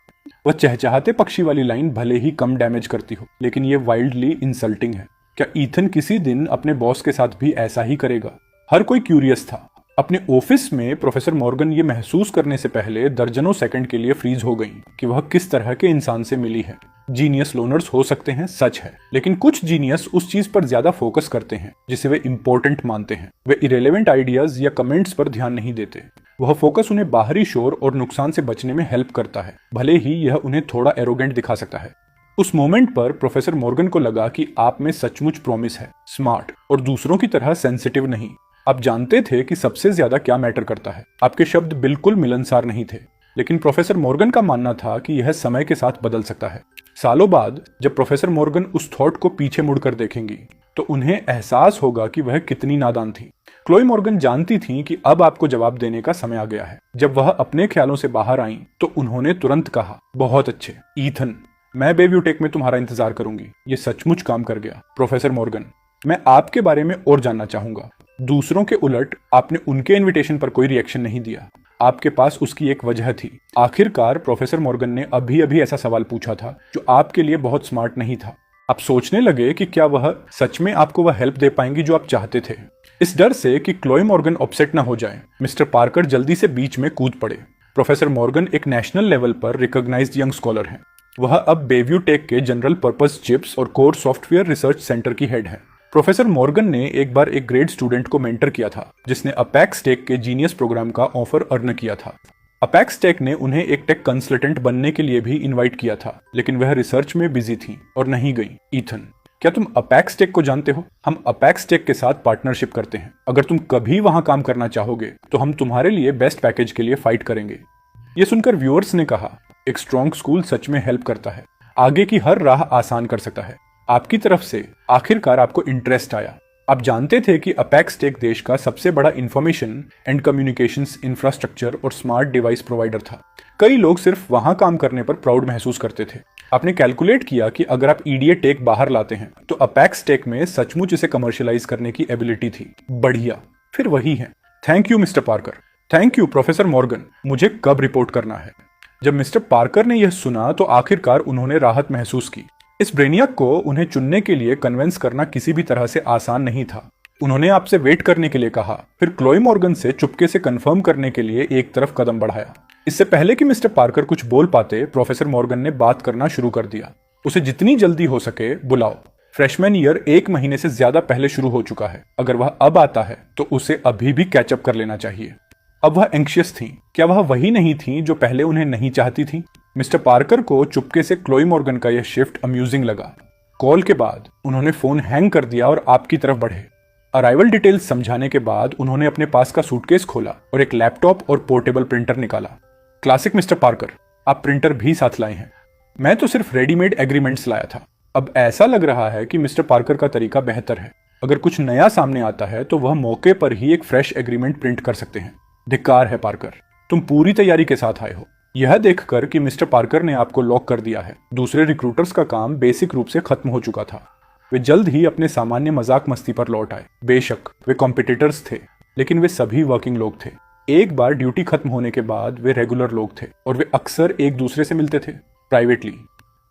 वह चहचहाते पक्षी वाली लाइन भले ही कम डैमेज करती हो, लेकिन ये वाइल्डली इंसल्टिंग है। क्या ईथन किसी दिन अपने बॉस के साथ भी ऐसा ही करेगा? हर कोई क्यूरियस था। अपने ऑफिस में प्रोफेसर मॉर्गन ये महसूस करने से पहले दर्जनों सेकंड के लिए फ्रीज हो गईं कि वह किस तरह के इंसान से मिली है। जीनियस लोनर्स हो सकते हैं, सच है, लेकिन कुछ जीनियस उस चीज पर ज्यादा फोकस करते हैं जिसे वे इंपॉर्टेंट मानते हैं। वे इरेलेवेंट आइडियाज या कमेंट्स पर ध्यान नहीं देते। वह फोकस उन्हें बाहरी शोर और नुकसान से बचने में हेल्प करता है, भले ही यह उन्हें थोड़ा एरोगेंट दिखा सकता है। उस मोमेंट पर प्रोफेसर मॉर्गन को लगा कि आप में सचमुच प्रॉमिस है, स्मार्ट और दूसरों की तरह सेंसिटिव नहीं। आप जानते थे कि सबसे ज्यादा क्या मैटर करता है। आपके शब्द बिल्कुल मिलनसार नहीं थे, लेकिन प्रोफेसर मॉर्गन का मानना था कि यह समय के साथ बदल सकता है। सालों बाद जब प्रोफेसर मॉर्गन उस थॉट को पीछे मुड़कर देखेंगी तो उन्हें एहसास होगा कि वह कितनी नादान थी। क्लोई मॉर्गन जानती थी कि अब आपको जवाब देने का समय आ गया है। जब वह अपने ख्यालों से बाहर आईं तो उन्होंने तुरंत कहा, बहुत अच्छे ईथन, मैं बेव्यू टेक में तुम्हारा इंतजार करूंगी। ये सचमुच काम कर गया। प्रोफेसर मॉर्गन, मैं आपके बारे में और जानना चाहूंगा। दूसरों के उलट आपने उनके इनविटेशन पर कोई रिएक्शन नहीं दिया। आपके पास उसकी एक वजह थी। आखिरकार प्रोफेसर मॉर्गन ने अभी अभी ऐसा सवाल पूछा था जो आपके लिए बहुत स्मार्ट नहीं था। आप सोचने लगे कि क्या वह सच में आपको वह हेल्प दे पाएंगी जो आप चाहते थे। इस डर से कि क्लोई मॉर्गन अपसेट न हो जाए, मिस्टर पार्कर जल्दी से बीच में कूद पड़े। प्रोफेसर मॉर्गन एक नेशनल लेवल पर रिकॉग्नाइज्ड यंग स्कॉलर हैं। वह अब बेव्यू टेक के जनरल पर्पस चिप्स और कोर सॉफ्टवेयर रिसर्च सेंटर की हेड है। प्रोफेसर मॉर्गन ने एक बार एक ग्रेड स्टूडेंट को मेंटर किया था जिसने अपेक्स टेक के जीनियस प्रोग्राम का ऑफर अर्न किया था। अपेक्स टेक ने उन्हें एक टेक कंसल्टेंट बनने के लिए भी इनवाइट किया था, लेकिन वह रिसर्च में बिजी थी और नहीं गई। ईथन, क्या तुम अपेक्स टेक को जानते हो? हम अपेक्स टेक के साथ पार्टनरशिप करते हैं। अगर तुम कभी वहां काम करना चाहोगे तो हम तुम्हारे लिए बेस्ट पैकेज के लिए फाइट करेंगे। ये सुनकर व्यूअर्स ने कहा, एक स्ट्रॉन्ग स्कूल सच में हेल्प करता है, आगे की हर राह आसान कर सकता है। आपकी तरफ से आखिरकार आपको इंटरेस्ट आया। आप जानते थे कि अपेक्स टेक देश का सबसे बड़ा इंफॉर्मेशन एंड कम्युनिकेशंस इंफ्रास्ट्रक्चर और स्मार्ट डिवाइस प्रोवाइडर था। कई लोग सिर्फ वहां काम करने पर प्राउड महसूस करते थे। आपने कैलकुलेट किया कि अगर आप ईडीए टेक बाहर लाते हैं तो अपेक्स टेक में सचमुच इसे कमर्शियलाइज करने की एबिलिटी थी। बढ़िया, फिर वही है। Thank you mister Parker. Thank you professor Morgan. मुझे कब रिपोर्ट करना है? जब मिस्टर पार्कर ने यह सुना तो आखिरकार उन्होंने राहत महसूस की। इस ब्रेनियक को उन्हें चुनने के लिए कन्विंस करना किसी भी तरह से आसान नहीं था। उन्होंने आपसे वेट करने के लिए कहा, फिर क्लोई मॉर्गन से चुपके से कंफर्म करने के लिए एक तरफ कदम बढ़ाया। इससे पहले कि मिस्टर पार्कर कुछ बोल पाते, प्रोफेसर मॉर्गन ने बात करना शुरू कर दिया। उसे जितनी जल्दी हो सके बुलाओ। फ्रेशमैन ईयर 1 महीने से ज्यादा पहले शुरू हो चुका है। अगर वह अब आता है तो उसे अभी भी कैचअप कर लेना चाहिए। अब वह एंक्शियस थी। क्या वह वही नहीं थी जो पहले उन्हें नहीं चाहती थी? मिस्टर पार्कर को चुपके से क्लोई मॉर्गन का यह शिफ्ट अम्यूजिंग लगा। कॉल के बाद उन्होंने फोन हैंग कर दिया और आपकी तरफ बढ़े। अराइवल डिटेल्स समझाने के बाद उन्होंने अपने पास का सूटकेस खोला और एक लैपटॉप और पोर्टेबल प्रिंटर निकाला। क्लासिक मिस्टर पार्कर, आप प्रिंटर भी साथ लाए हैं। मैं तो सिर्फ रेडीमेड एग्रीमेंट्स लाया था। अब ऐसा लग रहा है कि मिस्टर पार्कर का तरीका बेहतर है। अगर कुछ नया सामने आता है तो वह मौके पर ही एक फ्रेश एग्रीमेंट प्रिंट कर सकते हैं। धिक्कार है पार्कर, तुम पूरी तैयारी के साथ आए हो। यह देखकर कि मिस्टर पार्कर ने आपको लॉक कर दिया है, दूसरे रिक्रूटर्स का काम बेसिक रूप से खत्म हो चुका था। वे जल्द ही अपने सामान्य मजाक मस्ती पर लौट आए। बेशक वे कॉम्पिटिटर्स थे, लेकिन वे सभी वर्किंग लोग थे। एक बार ड्यूटी खत्म होने के बाद वे रेगुलर लोग थे और वे अक्सर एक दूसरे से मिलते थे प्राइवेटली।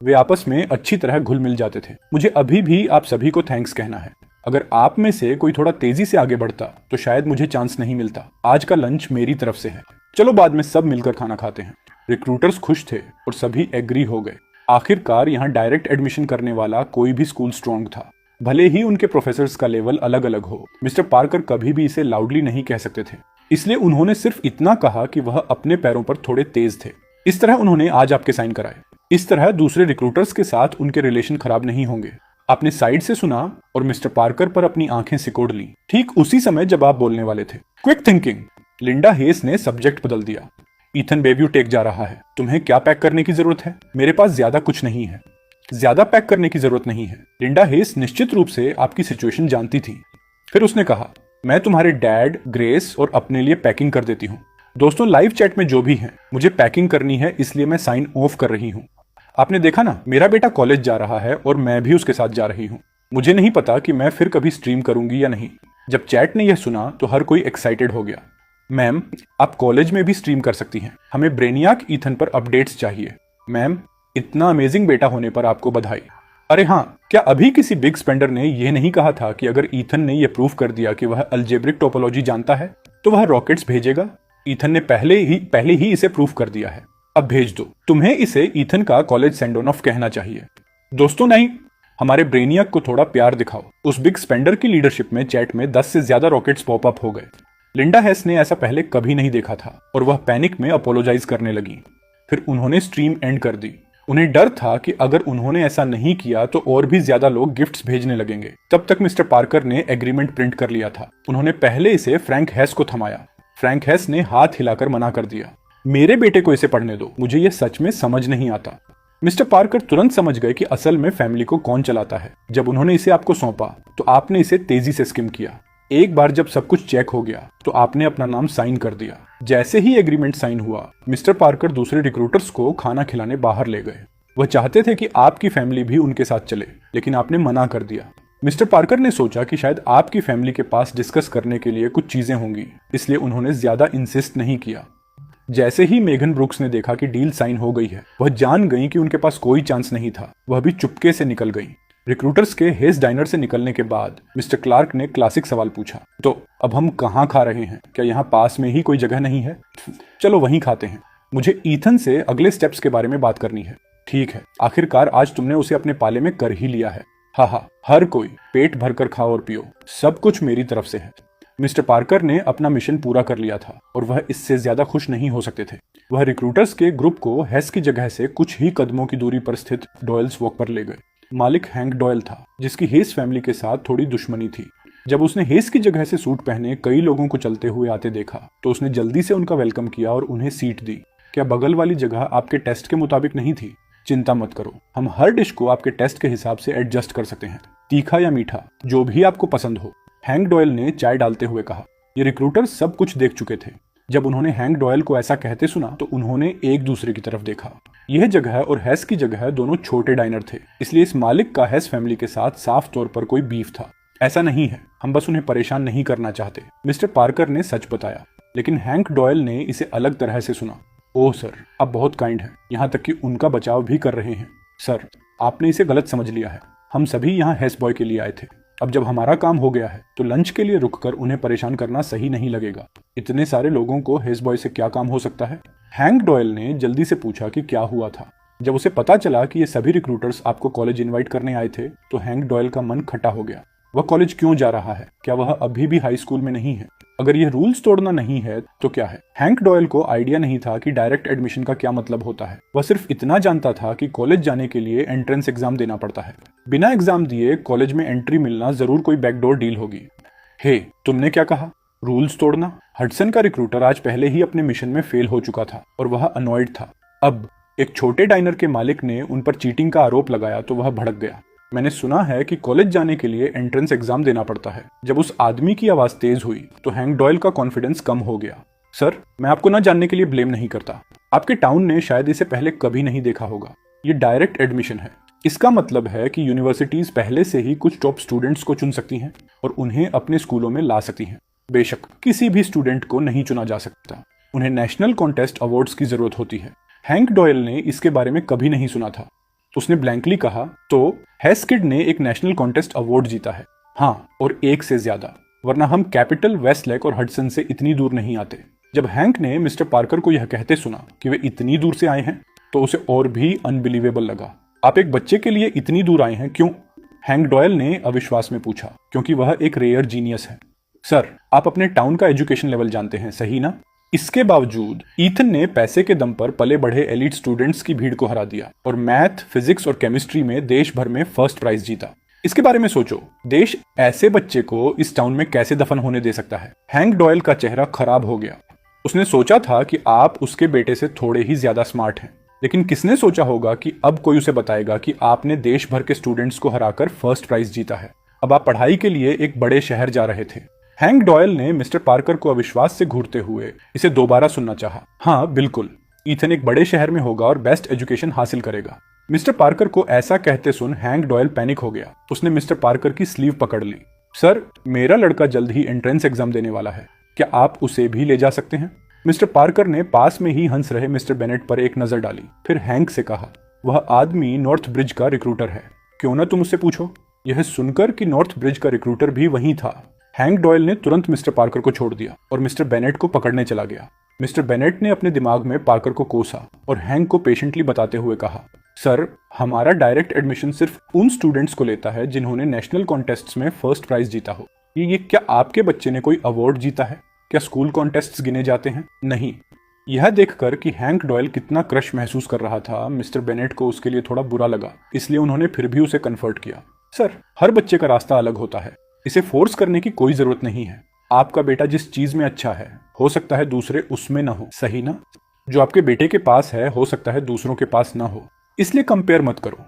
वे आपस में अच्छी तरह घुल मिल जाते थे। मुझे अभी भी आप सभी को थैंक्स कहना है। अगर आप में से कोई थोड़ा तेजी से आगे बढ़ता तो शायद मुझे चांस नहीं मिलता। आज का लंच मेरी तरफ से है। चलो बाद में सब मिलकर खाना खाते हैं। रिक्रूटर्स खुश थे और सभी एग्री हो गए। आखिरकार यहाँ डायरेक्ट एडमिशन करने वाला कोई भी स्कूल स्ट्रॉन्ग था, भले ही उनके प्रोफेसर्स का लेवल अलग अलग हो। मिस्टर पार्कर कभी भी इसे लाउडली नहीं कह सकते थे, इसलिए उन्होंने सिर्फ इतना कहा कि वह अपने पैरों पर थोड़े तेज थे। इस तरह उन्होंने आज आपके साइन कराए। इस तरह दूसरे रिक्रूटर्स के साथ उनके रिलेशन खराब नहीं होंगे। आपने साइड से सुना और मिस्टर पार्कर पर अपनी आंखें सिकोड़ ली, ठीक उसी समय जब आप बोलने वाले थे। Quick thinking. लिंडा हेस ने सब्जेक्ट बदल दिया। ईथन बेव्यू टेक जा रहा है। तुम्हें क्या पैक करने की जरूरत है? मेरे पास ज्यादा कुछ नहीं है। ज्यादा पैक करने की जरूरत नहीं है। लिंडा हेस निश्चित रूप से आपकी सिचुएशन जानती थी। फिर उसने कहा, मैं तुम्हारे डैड, ग्रेस और अपने लिए पैकिंग कर देती हूँ। दोस्तों, लाइव चैट में जो भी हैं, मुझे पैकिंग करनी है, इसलिए मैं साइन ऑफ कर रही हूँ। आपने देखा ना, मेरा बेटा कॉलेज जा रहा है और मैं भी उसके साथ जा रही हूँ। मुझे नहीं पता कि मैं फिर कभी स्ट्रीम करूंगी या नहीं। जब चैट ने यह सुना तो हर कोई एक्साइटेड हो गया। मैम, आप कॉलेज में भी स्ट्रीम कर सकती हैं। हमें ब्रेनियाक ईथन पर अपडेट्स चाहिए। मैम, इतना अमेजिंग बेटा होने पर आपको बधाई। अरे हाँ, क्या अभी किसी बिग स्पेंडर ने यह नहीं कहा था कि अगर ईथन ने यह प्रूव कर दिया कि वह अलजेब्रिक टोपोलॉजी जानता है तो वह रॉकेट्स भेजेगा? ईथन ने पहले ही इसे प्रूव कर दिया है। अब भेज दो। तुम्हें इसे ईथन का कॉलेज सेंड ऑफ कहना चाहिए। दोस्तों नहीं, हमारे ब्रेनियक को थोड़ा प्यार दिखाओ। उस बिग स्पेंडर की लीडरशिप में चैट में 10 से ज्यादा रॉकेट्स पॉप अप हो गए। लिंडा हेस ने ऐसा पहले कभी नहीं देखा था और वह पैनिक में अपोलोजाइज करने लगी। फिर उन्होंने स्ट्रीम एंड कर दी। उन्हें डर था कि अगर उन्होंने ऐसा नहीं किया तो और भी ज्यादा लोग गिफ्ट्स भेजने लगेंगे। तब तक मिस्टर पार्कर ने एग्रीमेंट प्रिंट कर लिया था। उन्होंने पहले इसे फ्रैंक हेस को थमाया। फ्रैंक हेस ने हाथ हिलाकर मना कर दिया। मेरे बेटे को इसे पढ़ने दो, मुझे यह सच में समझ नहीं आता। मिस्टर पार्कर तुरंत समझ गए कि असल में फैमिली को कौन चलाता है। जब उन्होंने इसे आपको सौंपा तो आपने इसे तेजी से स्किम किया। एक बार जब सब कुछ चेक हो गया तो आपने अपना नाम साइन कर दिया। जैसे ही एग्रीमेंट साइन हुआ, मिस्टर पार्कर दूसरे रिक्रूटर्स को खाना खिलाने बाहर ले गए। वह चाहते थे कि आपकी फैमिली भी उनके साथ चले, लेकिन आपने मना कर दिया। मिस्टर पार्कर ने सोचा कि शायद आपकी फैमिली के पास डिस्कस करने के लिए कुछ चीजें होंगी, इसलिए उन्होंने ज्यादा इंसिस्ट नहीं किया। जैसे ही मेघन ब्रुक्स ने देखा कि डील साइन हो गई है, वह जान गई कि उनके पास कोई चांस नहीं था। वह भी चुपके से निकल गई। रिक्रूटर्स के हेस डाइनर से निकलने के बाद मिस्टर क्लार्क ने क्लासिक सवाल पूछा, तो अब हम कहाँ खा रहे हैं? क्या यहाँ पास में ही कोई जगह नहीं है? चलो वहीं खाते हैं। मुझे ईथन से अगले स्टेप्स के बारे में बात करनी है। ठीक है, आखिरकार आज तुमने उसे अपने पाले में कर ही लिया है। हा हा, हर कोई पेट भरकर खाओ और पियो, सब कुछ मेरी तरफ से है। मिस्टर पार्कर ने अपना मिशन पूरा कर लिया था और वह इससे ज्यादा खुश नहीं हो सकते थे। वह रिक्रूटर्स के ग्रुप को हेस की जगह से कुछ ही कदमों की दूरी पर स्थित डॉयल्स वॉक पर ले गए। मालिक हैंक डॉयल था, जिसकी हेस फैमिली के साथ थोड़ी दुश्मनी थी। जब उसने हेस की जगह से सूट पहने कई लोगों को चलते हुए आते देखा तो उसने जल्दी से उनका वेलकम किया और उन्हें सीट दी। क्या बगल वाली जगह आपके टेस्ट के मुताबिक नहीं थी? चिंता मत करो, हम हर डिश को आपके टेस्ट के हिसाब से एडजस्ट कर सकते हैं, तीखा या मीठा, जो भी आपको पसंद हो, हैंक डॉयल ने चाय डालते हुए कहा। ये रिक्रूटर सब कुछ देख चुके थे। जब उन्होंने हैंक डॉयल को ऐसा कहते सुना तो उन्होंने एक दूसरे की तरफ देखा। यह जगह और हेस की जगह दोनों छोटे डाइनर थे, इसलिए इस मालिक का हेस फैमिली के साथ साफ तौर पर कोई बीफ था। ऐसा नहीं है, हम बस उन्हें परेशान नहीं करना चाहते, मिस्टर पार्कर ने सच बताया। लेकिन हैंक डॉयल ने इसे अलग तरह से सुना। ओह सर, आप बहुत काइंड हैं, यहाँ तक कि उनका बचाव भी कर रहे हैं। सर, आपने इसे गलत समझ लिया है। हम सभी यहाँ हेस बॉय के लिए आए थे। अब जब हमारा काम हो गया है तो लंच के लिए रुककर उन्हें परेशान करना सही नहीं लगेगा। इतने सारे लोगों को हेस बॉय से क्या काम हो सकता है? हैंक डॉयल ने जल्दी से पूछा कि क्या हुआ था। जब उसे पता चला कि ये सभी रिक्रूटर्स आपको कॉलेज इनवाइट करने आए थे तो हैंक डॉयल का मन खटा हो गया। वह कॉलेज क्यों जा रहा है? क्या वह अभी भी हाई स्कूल में नहीं है? अगर यह रूल्स तोड़ना नहीं है तो क्या है? हैंक डॉयल को आइडिया नहीं था कि डायरेक्ट एडमिशन का क्या मतलब होता है। वह सिर्फ इतना जानता था कि कॉलेज जाने के लिए एंट्रेंस एग्जाम देना पड़ता है। बिना एग्जाम दिए कॉलेज में एंट्री मिलना जरूर कोई बैकडोर डील होगी। हे, तुमने क्या कहा? रूल्स तोड़ना? हडसन का रिक्रूटर आज पहले ही अपने मिशन में फेल हो चुका था और वह अनॉयड था। अब एक छोटे डाइनर के मालिक ने उन पर चीटिंग का आरोप लगाया तो वह भड़क गया। मैंने सुना है कि कॉलेज जाने के लिए एंट्रेंस एग्जाम देना पड़ता है। जब उस आदमी की आवाज तेज हुई तो हैंक डॉयल का कॉन्फिडेंस कम हो गया। सर, मैं आपको ना जानने के लिए ब्लेम नहीं करता। आपके टाउन ने शायद इसे पहले कभी नहीं देखा होगा। ये डायरेक्ट एडमिशन है। इसका मतलब है कि यूनिवर्सिटीज पहले से ही कुछ टॉप स्टूडेंट्स को चुन सकती हैं और उन्हें अपने स्कूलों में ला सकती हैं। बेशक किसी भी स्टूडेंट को नहीं चुना जा सकता, उन्हें नेशनल कॉन्टेस्ट अवार्ड्स की जरूरत होती है। हैंक डॉयल ने इसके बारे में कभी नहीं सुना था। उसने ब्लैंकली कहा, तो हेस किड ने एक नेशनल कॉन्टेस्ट अवार्ड जीता है। हाँ, और एक से ज्यादा, वरना हम कैपिटल, वेस्टलेक और हडसन से इतनी दूर नहीं आते। जब हैंक ने मिस्टर पार्कर को यह कहते सुना कि वे इतनी दूर से आए हैं तो उसे और भी अनबिलीवेबल लगा। आप एक बच्चे के लिए इतनी दूर आए हैं, क्यों? हैंक डॉयल ने अविश्वास में पूछा। क्योंकि वह एक रेयर जीनियस है। सर, आप अपने टाउन का एजुकेशन लेवल जानते हैं, सही ना? इसके बावजूद ईथन ने पैसे के दम पर पले बढ़े एलिट स्टूडेंट्स की भीड़ को हरा दिया और मैथ, फिजिक्स और केमिस्ट्री में देश भर में फर्स्ट प्राइज जीता। इसके बारे में सोचो, देश ऐसे बच्चे को इस टाउन में कैसे दफन होने दे सकता है? हैंक डॉयल का चेहरा खराब हो गया। उसने सोचा था कि आप उसके बेटे से थोड़े ही ज्यादा स्मार्ट हैं, लेकिन किसने सोचा होगा कि अब कोई उसे बताएगा कि आपने देश भर के स्टूडेंट्स को हराकर फर्स्ट प्राइज जीता है। अब आप पढ़ाई के लिए एक बड़े शहर जा रहे थे। हैंक डॉयल ने मिस्टर पार्कर को अविश्वास से घूरते हुए इसे दोबारा सुनना चाहा। हाँ बिल्कुल, ईथन एक बड़े शहर में होगा और बेस्ट एजुकेशन हासिल करेगा। मिस्टर पार्कर को ऐसा कहते सुन हैंक डॉयल पैनिक हो गया। उसने मिस्टर पार्कर की स्लीव पकड़ ली। सर, मेरा लड़का जल्द ही एंट्रेंस एग्जाम देने वाला है, क्या आप उसे भी ले जा सकते हैं? मिस्टर पार्कर ने पास में ही हंस रहे मिस्टर बेनेट पर एक नजर डाली, फिर हैंक से कहा, वह आदमी नॉर्थ ब्रिज का रिक्रूटर है, क्यों ना तुम उससे पूछो। यह सुनकर कि नॉर्थ ब्रिज का रिक्रूटर भी वहीं था, हैंक डॉयल ने तुरंत मिस्टर पार्कर को छोड़ दिया और मिस्टर बेनेट को पकड़ने चला गया। मिस्टर बेनेट ने अपने दिमाग में पार्कर को कोसा और हैंक को पेशेंटली बताते हुए कहा, सर, हमारा डायरेक्ट एडमिशन सिर्फ उन स्टूडेंट्स को लेता है जिन्होंने नेशनल कॉन्टेस्ट्स में फर्स्ट प्राइज जीता हो। ये क्या आपके बच्चे ने कोई अवार्ड जीता है? क्या स्कूल कॉन्टेस्ट्स गिने जाते हैं? नहीं। यह देखकर कि हैंक डॉयल कितना क्रश महसूस कर रहा था, मिस्टर बेनेट को उसके लिए थोड़ा बुरा लगा, इसलिए उन्होंने फिर भी उसे कन्फर्ट किया। सर, हर बच्चे का रास्ता अलग होता है, इसे फोर्स करने की कोई जरूरत नहीं है। आपका बेटा जिस चीज में अच्छा है, हो सकता है दूसरे उसमें ना हो, सही ना? जो आपके बेटे के पास है, हो सकता है दूसरों के पास ना हो, इसलिए कंपेयर मत करो।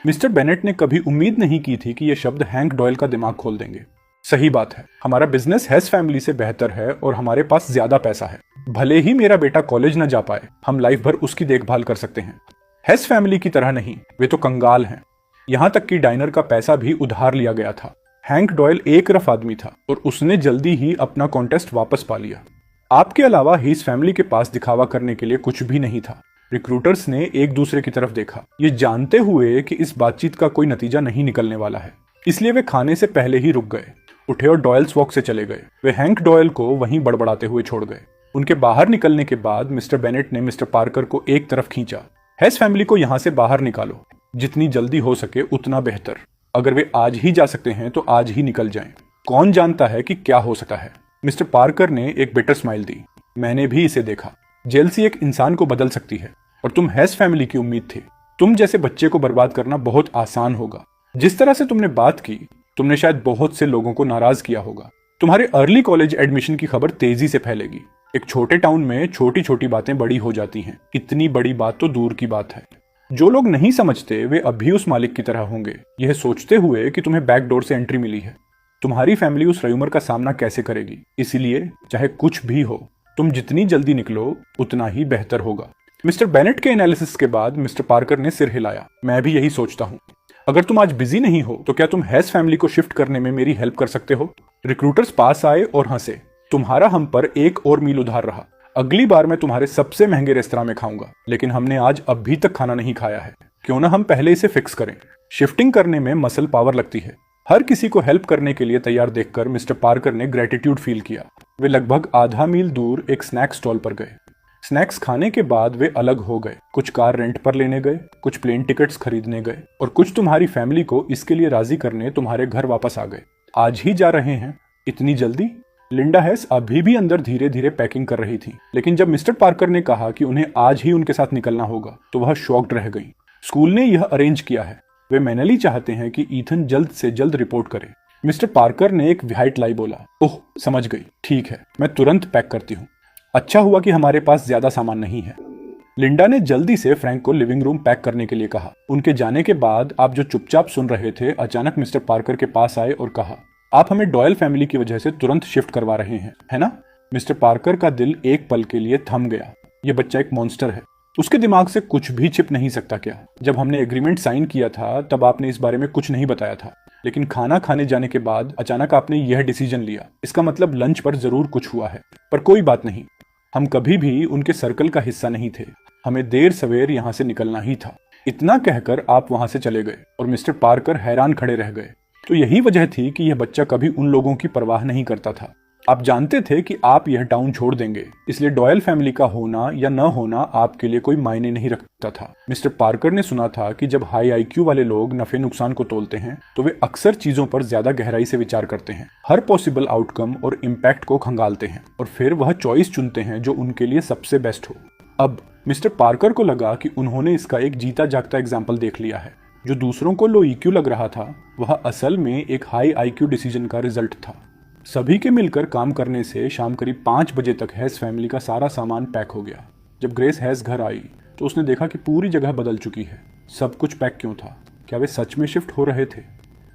मिस्टर बेनेट ने कभी उम्मीद नहीं की थी कि ये शब्द हैंक डॉयल का दिमाग खोल देंगे। सही बात है, हमारा बिजनेस हेस फैमिली से बेहतर है और हमारे पास ज्यादा पैसा है। भले ही मेरा बेटा कॉलेज न जा पाए, हम लाइफ भर उसकी देखभाल कर सकते हैं। हेस फैमिली की तरह नहीं, वे तो कंगाल हैं। यहाँ तक कि डाइनर का पैसा भी उधार लिया गया था। हैंक डॉयल एक रफ आदमी था और उसने जल्दी ही अपना कॉन्टेस्ट वापस पा लिया। आपके अलावा ही इस फैमिली के पास दिखावा करने के लिए कुछ भी नहीं था। रिक्रूटर्स ने एक दूसरे की तरफ देखा, ये जानते हुए कि इस बातचीत का कोई नतीजा नहीं निकलने वाला है, इसलिए वे खाने से पहले ही रुक गए, उठे और डॉयल्स वॉक से चले गए। वे हैंक डॉयल को वहीं बड़बड़ाते हुए छोड़ गए। उनके बाहर निकलने के बाद मिस्टर बेनेट ने मिस्टर पार्कर को एक तरफ खींचा। हेस फैमिली को यहां से बाहर निकालो, जितनी जल्दी हो सके उतना बेहतर। अगर वे आज ही जा सकते हैं तो आज ही निकल जाएं। कौन जानता है कि क्या हो सकता है। मिस्टर पार्कर ने एक बिटर स्माइल दी। मैंने भी इसे देखा। जेलसी एक इंसान को बदल सकती है और तुम हेस फैमिली की उम्मीद थे। तुम जैसे बच्चे को बर्बाद करना बहुत आसान होगा। जिस तरह से तुमने बात की, तुमने शायद बहुत से लोगों को नाराज किया होगा। तुम्हारे अर्ली कॉलेज एडमिशन की खबर तेजी से फैलेगी। एक छोटे टाउन में छोटी छोटी बातें बड़ी हो जाती हैं। इतनी बड़ी बात तो दूर की बात है। जो लोग नहीं समझते वे अभी उस मालिक की तरह होंगे, यह सोचते हुए कि तुम्हें बैकडोर से एंट्री मिली है। तुम्हारी फैमिली उस र्यूमर का सामना कैसे करेगी? इसीलिए चाहे कुछ भी हो, तुम जितनी जल्दी निकलो उतना ही बेहतर होगा। मिस्टर बेनेट के एनालिसिस के बाद मिस्टर पार्कर ने सिर हिलाया। मैं भी यही सोचता हूँ। अगर तुम आज बिजी नहीं हो तो क्या तुम हेस फैमिली को शिफ्ट करने में मेरी हेल्प कर सकते हो? रिक्रूटर्स पास आए और हंसे। तुम्हारा हम पर एक और मील उधार रहा। अगली बार मैं तुम्हारे सबसे महंगे रेस्तरां में खाऊंगा, लेकिन हमने आज अभी तक खाना नहीं खाया है। क्यों ना हम पहले इसे फिक्स करें। शिफ्टिंग करने में मसल पावर लगती है। हर किसी को हेल्प करने के लिए तैयार देखकर मिस्टर पार्कर ने ग्रेटिट्यूड फील किया। वे लगभग आधा मील दूर एक स्नैक स्टॉल पर गए। स्नैक्स खाने के बाद वे अलग हो गए। कुछ कार रेंट पर लेने गए, कुछ प्लेन टिकट्स खरीदने गए और कुछ तुम्हारी फैमिली को इसके लिए राजी करने तुम्हारे घर वापस आ गए। आज ही जा रहे हैं? इतनी जल्दी? लिंडा हेस अभी भी अंदर धीरे धीरे पैकिंग कर रही थी, लेकिन जब मिस्टर पार्कर ने कहा कि उन्हें आज ही उनके साथ निकलना होगा तो वह शॉक्ड रह गई। स्कूल ने यह अरेंज किया है। वे मैनली चाहते हैं कि ईथन जल्द से जल्द रिपोर्ट करे। मिस्टर पार्कर ने एक व्हाइट लाई बोला। ओह, समझ गई। ठीक है, मैं तुरंत पैक करती हूँ। अच्छा हुआ कि हमारे पास ज्यादा सामान नहीं है। लिंडा ने जल्दी से फ्रैंक को लिविंग रूम पैक करने के लिए कहा। उनके जाने के बाद आप जो चुपचाप सुन रहे थे अचानक मिस्टर पार्कर के पास आए और कहा, आप हमें डॉयल फैमिली की वजह से तुरंत शिफ्ट करवा रहे हैं, है ना? मिस्टर पार्कर का दिल एक पल के लिए थम गया। यह बच्चा एक मॉन्स्टर है। उसके दिमाग से कुछ भी छिप नहीं सकता क्या? जब हमने एग्रीमेंट साइन किया था तब आपने इस बारे में कुछ नहीं बताया था, लेकिन खाना खाने जाने के बाद अचानक आपने यह डिसीजन लिया। इसका मतलब लंच पर जरूर कुछ हुआ है। पर कोई बात नहीं, हम कभी भी उनके सर्कल का हिस्सा नहीं थे। हमें देर सवेर यहाँ से निकलना ही था। इतना कहकर आप वहां से चले गए और मिस्टर पार्कर हैरान खड़े रह गए। तो यही वजह थी कि यह बच्चा कभी उन लोगों की परवाह नहीं करता था। आप जानते थे कि आप यह टाउन छोड़ देंगे, इसलिए डॉयल फैमिली का होना या न होना आपके लिए कोई मायने नहीं रखता था। मिस्टर पार्कर ने सुना था कि जब हाई आईक्यू वाले लोग नफे नुकसान को तोलते हैं तो वे अक्सर चीजों पर ज्यादा गहराई से विचार करते हैं, हर पॉसिबल आउटकम और इम्पैक्ट को खंगालते हैं और फिर वह चॉइस चुनते हैं जो उनके लिए सबसे बेस्ट हो। अब मिस्टर पार्कर को लगा कि उन्होंने इसका एक जीता जागता एग्जाम्पल देख लिया है। जो दूसरों को लो ईक्यू लग रहा था वह असल में एक हाई आईक्यू डिसीजन का रिजल्ट था। सभी के मिलकर काम करने से शाम करीब 5 बजे तक हैस फैमिली का सारा सामान पैक हो गया। जब ग्रेस हैस घर आई तो उसने देखा कि पूरी जगह बदल चुकी है। सब कुछ पैक क्यों था? क्या वे सच में शिफ्ट हो रहे थे?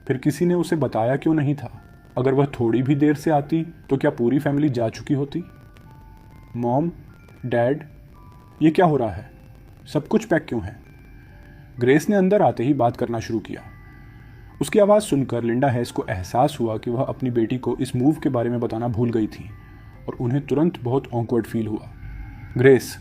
फिर किसी ने उसे बताया क्यों नहीं था? अगर वह थोड़ी भी देर से आती तो क्या पूरी फैमिली जा चुकी होती? मॉम, डैड, ये क्या हो रहा है? सब कुछ पैक क्यों है? ग्रेस ने अंदर आते ही बात करना शुरू किया। उसकी आवाज़ सुनकर लिंडा हेस को एहसास हुआ कि वह अपनी बेटी को इस मूव के बारे में बताना भूल गई थी और उन्हें तुरंत बहुत ऑकवर्ड फील हुआ। ग्रेस,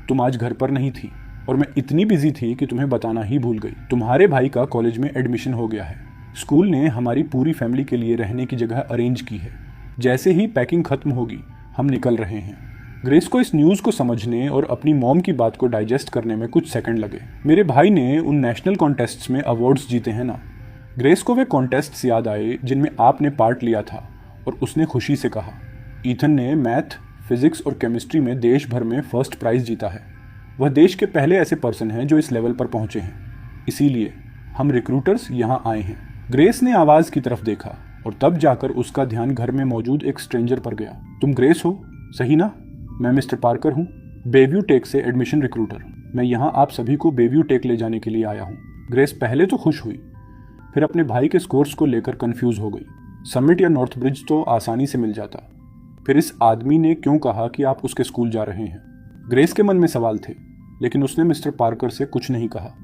तुम आज घर पर नहीं थी और मैं इतनी बिजी थी कि तुम्हें बताना ही भूल गई। तुम्हारे भाई का कॉलेज में एडमिशन हो गया है। स्कूल ने हमारी पूरी फैमिली के लिए रहने की जगह अरेंज की है। जैसे ही पैकिंग खत्म होगी हम निकल रहे हैं। ग्रेस को इस न्यूज़ को समझने और अपनी मॉम की बात को डाइजेस्ट करने में कुछ सेकंड लगे। मेरे भाई ने उन नेशनल कॉन्टेस्ट्स में अवार्ड्स जीते हैं ना। ग्रेस को वे कॉन्टेस्ट्स याद आए जिनमें आपने पार्ट लिया था और उसने खुशी से कहा, ईथन ने मैथ, फिजिक्स और केमिस्ट्री में देश भर में फर्स्ट प्राइज जीता है। वह देश के पहले ऐसे पर्सन हैं जो इस लेवल पर पहुंचे हैं। इसीलिए हम रिक्रूटर्स यहाँ आए हैं। ग्रेस ने आवाज़ की तरफ देखा और तब जाकर उसका ध्यान घर में मौजूद एक स्ट्रेंजर पर गया। तुम ग्रेस हो, सही ना? मैं मिस्टर पार्कर हूँ, बेव्यू टेक से एडमिशन रिक्रूटर। मैं यहाँ आप सभी को बेव्यू टेक ले जाने के लिए आया हूँ। ग्रेस पहले तो खुश हुई, फिर अपने भाई के स्कोर्स को लेकर कंफ्यूज हो गई। समिट या नॉर्थ ब्रिज तो आसानी से मिल जाता, फिर इस आदमी ने क्यों कहा कि आप उसके स्कूल जा रहे हैं? ग्रेस के मन में सवाल थे, लेकिन उसने मिस्टर पार्कर से कुछ नहीं कहा।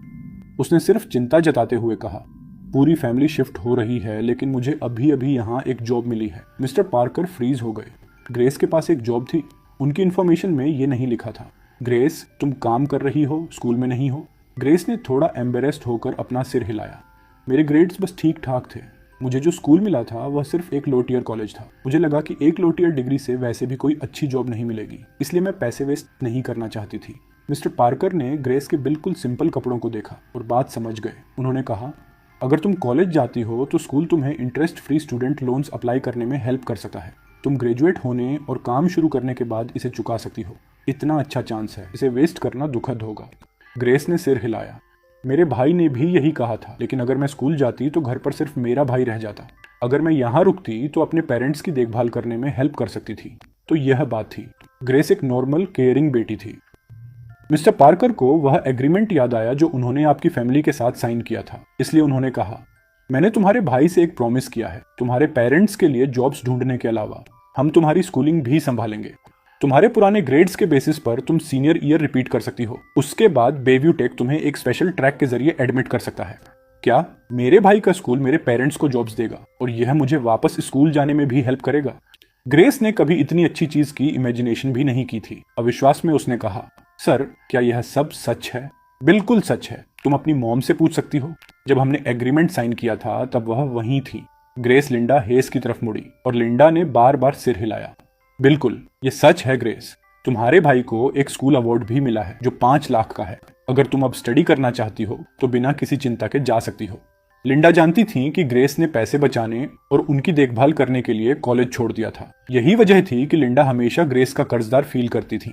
उसने सिर्फ चिंता जताते हुए कहा, पूरी फैमिली शिफ्ट हो रही है, लेकिन मुझे अभी अभी यहाँ एक जॉब मिली है। मिस्टर पार्कर फ्रीज हो गए। ग्रेस के पास एक जॉब थी, उनकी इन्फॉर्मेशन में ये नहीं लिखा था। ग्रेस, तुम काम कर रही हो, स्कूल में नहीं हो? ग्रेस ने थोड़ा एम्बेरेस्ड होकर अपना सिर हिलाया। मेरे ग्रेड्स बस ठीक ठाक थे। मुझे जो स्कूल मिला था वह सिर्फ एक लो टियर कॉलेज था। मुझे लगा कि एक लो टियर डिग्री से वैसे भी कोई अच्छी जॉब नहीं मिलेगी, इसलिए मैं पैसे वेस्ट नहीं करना चाहती थी। मिस्टर पार्कर ने ग्रेस के बिल्कुल सिंपल कपड़ों को देखा और बात समझ गए। उन्होंने कहा, अगर तुम कॉलेज जाती हो तो स्कूल तुम्हें interest free student loans apply करने में हेल्प कर सकता है। तुम ग्रेजुएट होने और काम शुरू करने के बाद इसे चुका सकती हो। इतना अच्छा चांस है, इसे वेस्ट करना दुखद होगा। ग्रेस ने सिर हिलाया। मेरे भाई ने भी यही कहा था, लेकिन अगर मैं स्कूल जाती तो घर पर सिर्फ मेरा भाई रह जाता। अगर मैं यहाँ रुकती तो अपने पेरेंट्स की देखभाल करने में हेल्प कर सकती थी। तो यह बात थी। ग्रेस एक नॉर्मल केयरिंग बेटी थी। मिस्टर पार्कर को वह एग्रीमेंट याद आया जो उन्होंने आपकी फैमिली के साथ साइन किया था। इसलिए उन्होंने कहा, मैंने तुम्हारे भाई से एक प्रॉमिस किया है, तुम्हारे पेरेंट्स के लिए जॉब्स ढूंढने के अलावा हम तुम्हारी स्कूलिंग भी संभालेंगे। तुम्हारे पुराने ग्रेड्स के बेसिस पर तुम सीनियर ईयर रिपीट कर सकती हो। उसके बाद बेव्यू टेक तुम्हें एक स्पेशल ट्रैक के जरिए एडमिट कर सकता है। क्या मेरे भाई का स्कूल मेरे पेरेंट्स को जॉब्स देगा और यह मुझे वापस स्कूल जाने में भी हेल्प करेगा? ग्रेस ने कभी इतनी अच्छी चीज की इमेजिनेशन भी नहीं की थी। अविश्वास में उसने कहा, सर क्या यह सब सच है? बिल्कुल सच है। तुम अपनी मॉम से पूछ सकती हो। जब हमने एग्रीमेंट साइन किया था तब वह वहीं थी। ग्रेस लिंडा हेस की तरफ मुड़ी और लिंडा ने बार बार सिर हिलाया। बिल्कुल, ये सच है ग्रेस। तुम्हारे भाई को एक स्कूल अवार्ड भी मिला है जो 5 लाख का है। अगर तुम अब स्टडी करना चाहती हो तो बिना किसी चिंता के जा सकती हो। लिंडा जानती थी कि ग्रेस ने पैसे बचाने और उनकी देखभाल करने के लिए कॉलेज छोड़ दिया था। यही वजह थी कि लिंडा हमेशा ग्रेस का कर्जदार फील करती थी।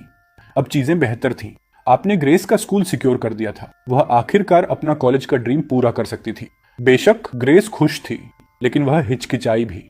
अब चीजें बेहतर थीं। आपने ग्रेस का स्कूल सिक्योर कर दिया था। वह आखिरकार अपना कॉलेज का ड्रीम पूरा कर सकती थी। बेशक ग्रेस खुश थी, लेकिन वह हिचकिचाई भी।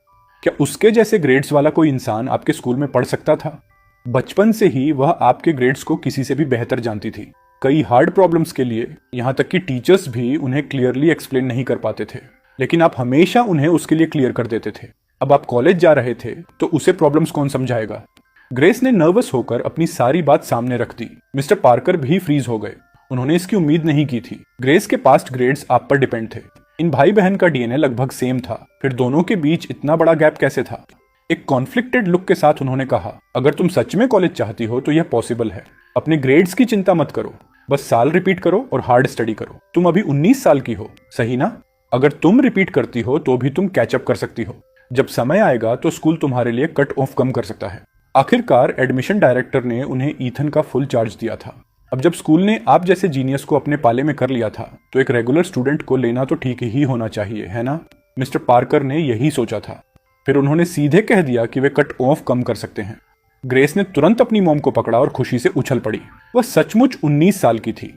क्या उसके जैसे ग्रेड्स वाला कोई इंसान आपके स्कूल में पढ़ सकता था? बचपन से ही वह आपके ग्रेड्स को किसी से भी बेहतर जानती थी। कई हार्ड प्रॉब्लम्स के लिए यहाँ तक कि टीचर्स भी उन्हें क्लियरली एक्सप्लेन नहीं कर पाते थे, लेकिन आप हमेशा उन्हें उसके लिए क्लियर कर देते थे। अब आप कॉलेज जा रहे थे तो उसे प्रॉब्लम्स कौन समझाएगा? ग्रेस ने नर्वस होकर अपनी सारी बात सामने रख दी। मिस्टर पार्कर भी फ्रीज हो गए। उन्होंने इसकी उम्मीद नहीं की थी। ग्रेस के पास्ट ग्रेड्स आप पर डिपेंड थे। इन भाई बहन का डीएनए लगभग सेम था, फिर दोनों के बीच इतना बड़ा गैप कैसे था? एक कॉन्फ्लिक्टेड लुक के साथ उन्होंने कहा, अगर तुम सच में कॉलेज चाहती हो तो यह पॉसिबल है। अपने ग्रेड्स की चिंता मत करो, बस साल रिपीट करो और हार्ड स्टडी करो। तुम अभी 19 साल की हो, सही ना? अगर तुम रिपीट करती हो तो भी तुम कैचअप कर सकती हो। जब समय आएगा तो स्कूल तुम्हारे लिए कट ऑफ कम कर सकता है। आखिरकार एडमिशन डायरेक्टर ने उन्हें ईथन का फुल चार्ज दिया था। अब जब स्कूल ने आप जैसे जीनियस को अपने पाले में कर लिया था तो एक रेगुलर स्टूडेंट को लेना तो ठीक ही होना चाहिए, है ना? मिस्टर पार्कर ने यही सोचा था। फिर उन्होंने सीधे कह दिया कि वे कट ऑफ कम कर सकते हैं। ग्रेस ने तुरंत अपनी मॉम को पकड़ा और खुशी से उछल पड़ी। वह सचमुच 19 साल की थी।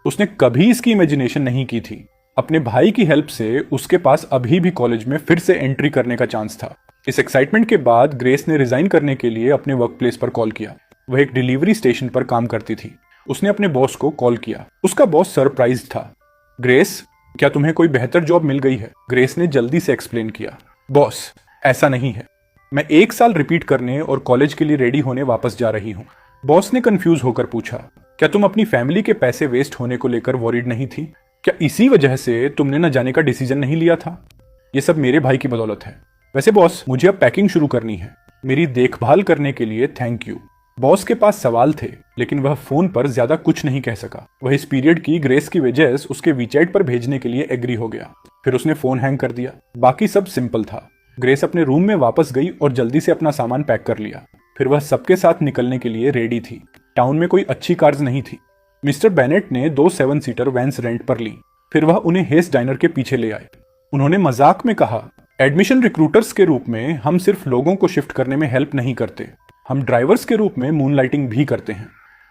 उसने कभी इसकी इमेजिनेशन नहीं की थी। अपने भाई की हेल्प से उसके पास अभी भी कॉलेज में फिर से एंट्री करने का चांस था। इस एक्साइटमेंट के बाद ग्रेस ने रिजाइन करने के लिए अपने वर्क प्लेस पर कॉल किया। वह एक डिलीवरी स्टेशन पर काम करती थी। उसने अपने बॉस को कॉल किया। उसका बॉस सरप्राइज था। ग्रेस, क्या तुम्हें कोई बेहतर जॉब मिल गई है? ग्रेस ने जल्दी से एक्सप्लेन किया। बॉस, ऐसा नहीं है। मैं 1 साल रिपीट करने और कॉलेज के लिए रेडी होने वापस जा रही हूँ। बॉस ने कंफ्यूज होकर पूछा, क्या तुम अपनी फैमिली के पैसे वेस्ट होने को लेकर वॉरिड नहीं थी? क्या इसी वजह से तुमने न जाने का डिसीजन नहीं लिया था? ये सब मेरे भाई की बदौलत है। वैसे बॉस, मुझे अब पैकिंग शुरू करनी है। मेरी देखभाल करने के लिए थैंक यू। बॉस के पास सवाल थे, लेकिन वह फोन पर ज्यादा कुछ नहीं कह सका। वह इस पीरियड की ग्रेस की वजह उसके वीचैट पर भेजने के लिए एग्री हो गया। फिर उसने फोन हैंग कर दिया। बाकी सब सिंपल था। ग्रेस अपने रूम में वापस गई और जल्दी से अपना सामान पैक कर लिया। फिर वह सबके साथ निकलने के लिए रेडी थी। टाउन में कोई अच्छी कार्स नहीं थी। मिस्टर बेनेट ने 2 7 सीटर वैन्स रेंट पर ली। फिर वह उन्हें हेस डाइनर के पीछे ले आए। उन्होंने मजाक में कहा, एडमिशन रिक्रूटर्स के रूप में हम सिर्फ लोगों को शिफ्ट करने में हेल्प नहीं करते, हम ड्राइवर्स के रूप में मूनलाइटिंग भी करते हैं।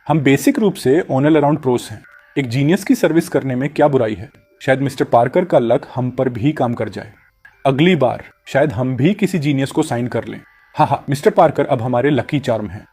हम बेसिक रूप से ऑनल अराउंड प्रोस हैं। एक जीनियस की सर्विस करने में क्या बुराई है? शायद मिस्टर पार्कर का लक हम पर भी काम कर जाए। अगली बार शायद हम भी किसी जीनियस को साइन कर लें। हाँ, मिस्टर पार्कर अब हमारे लकी चार्म हैं।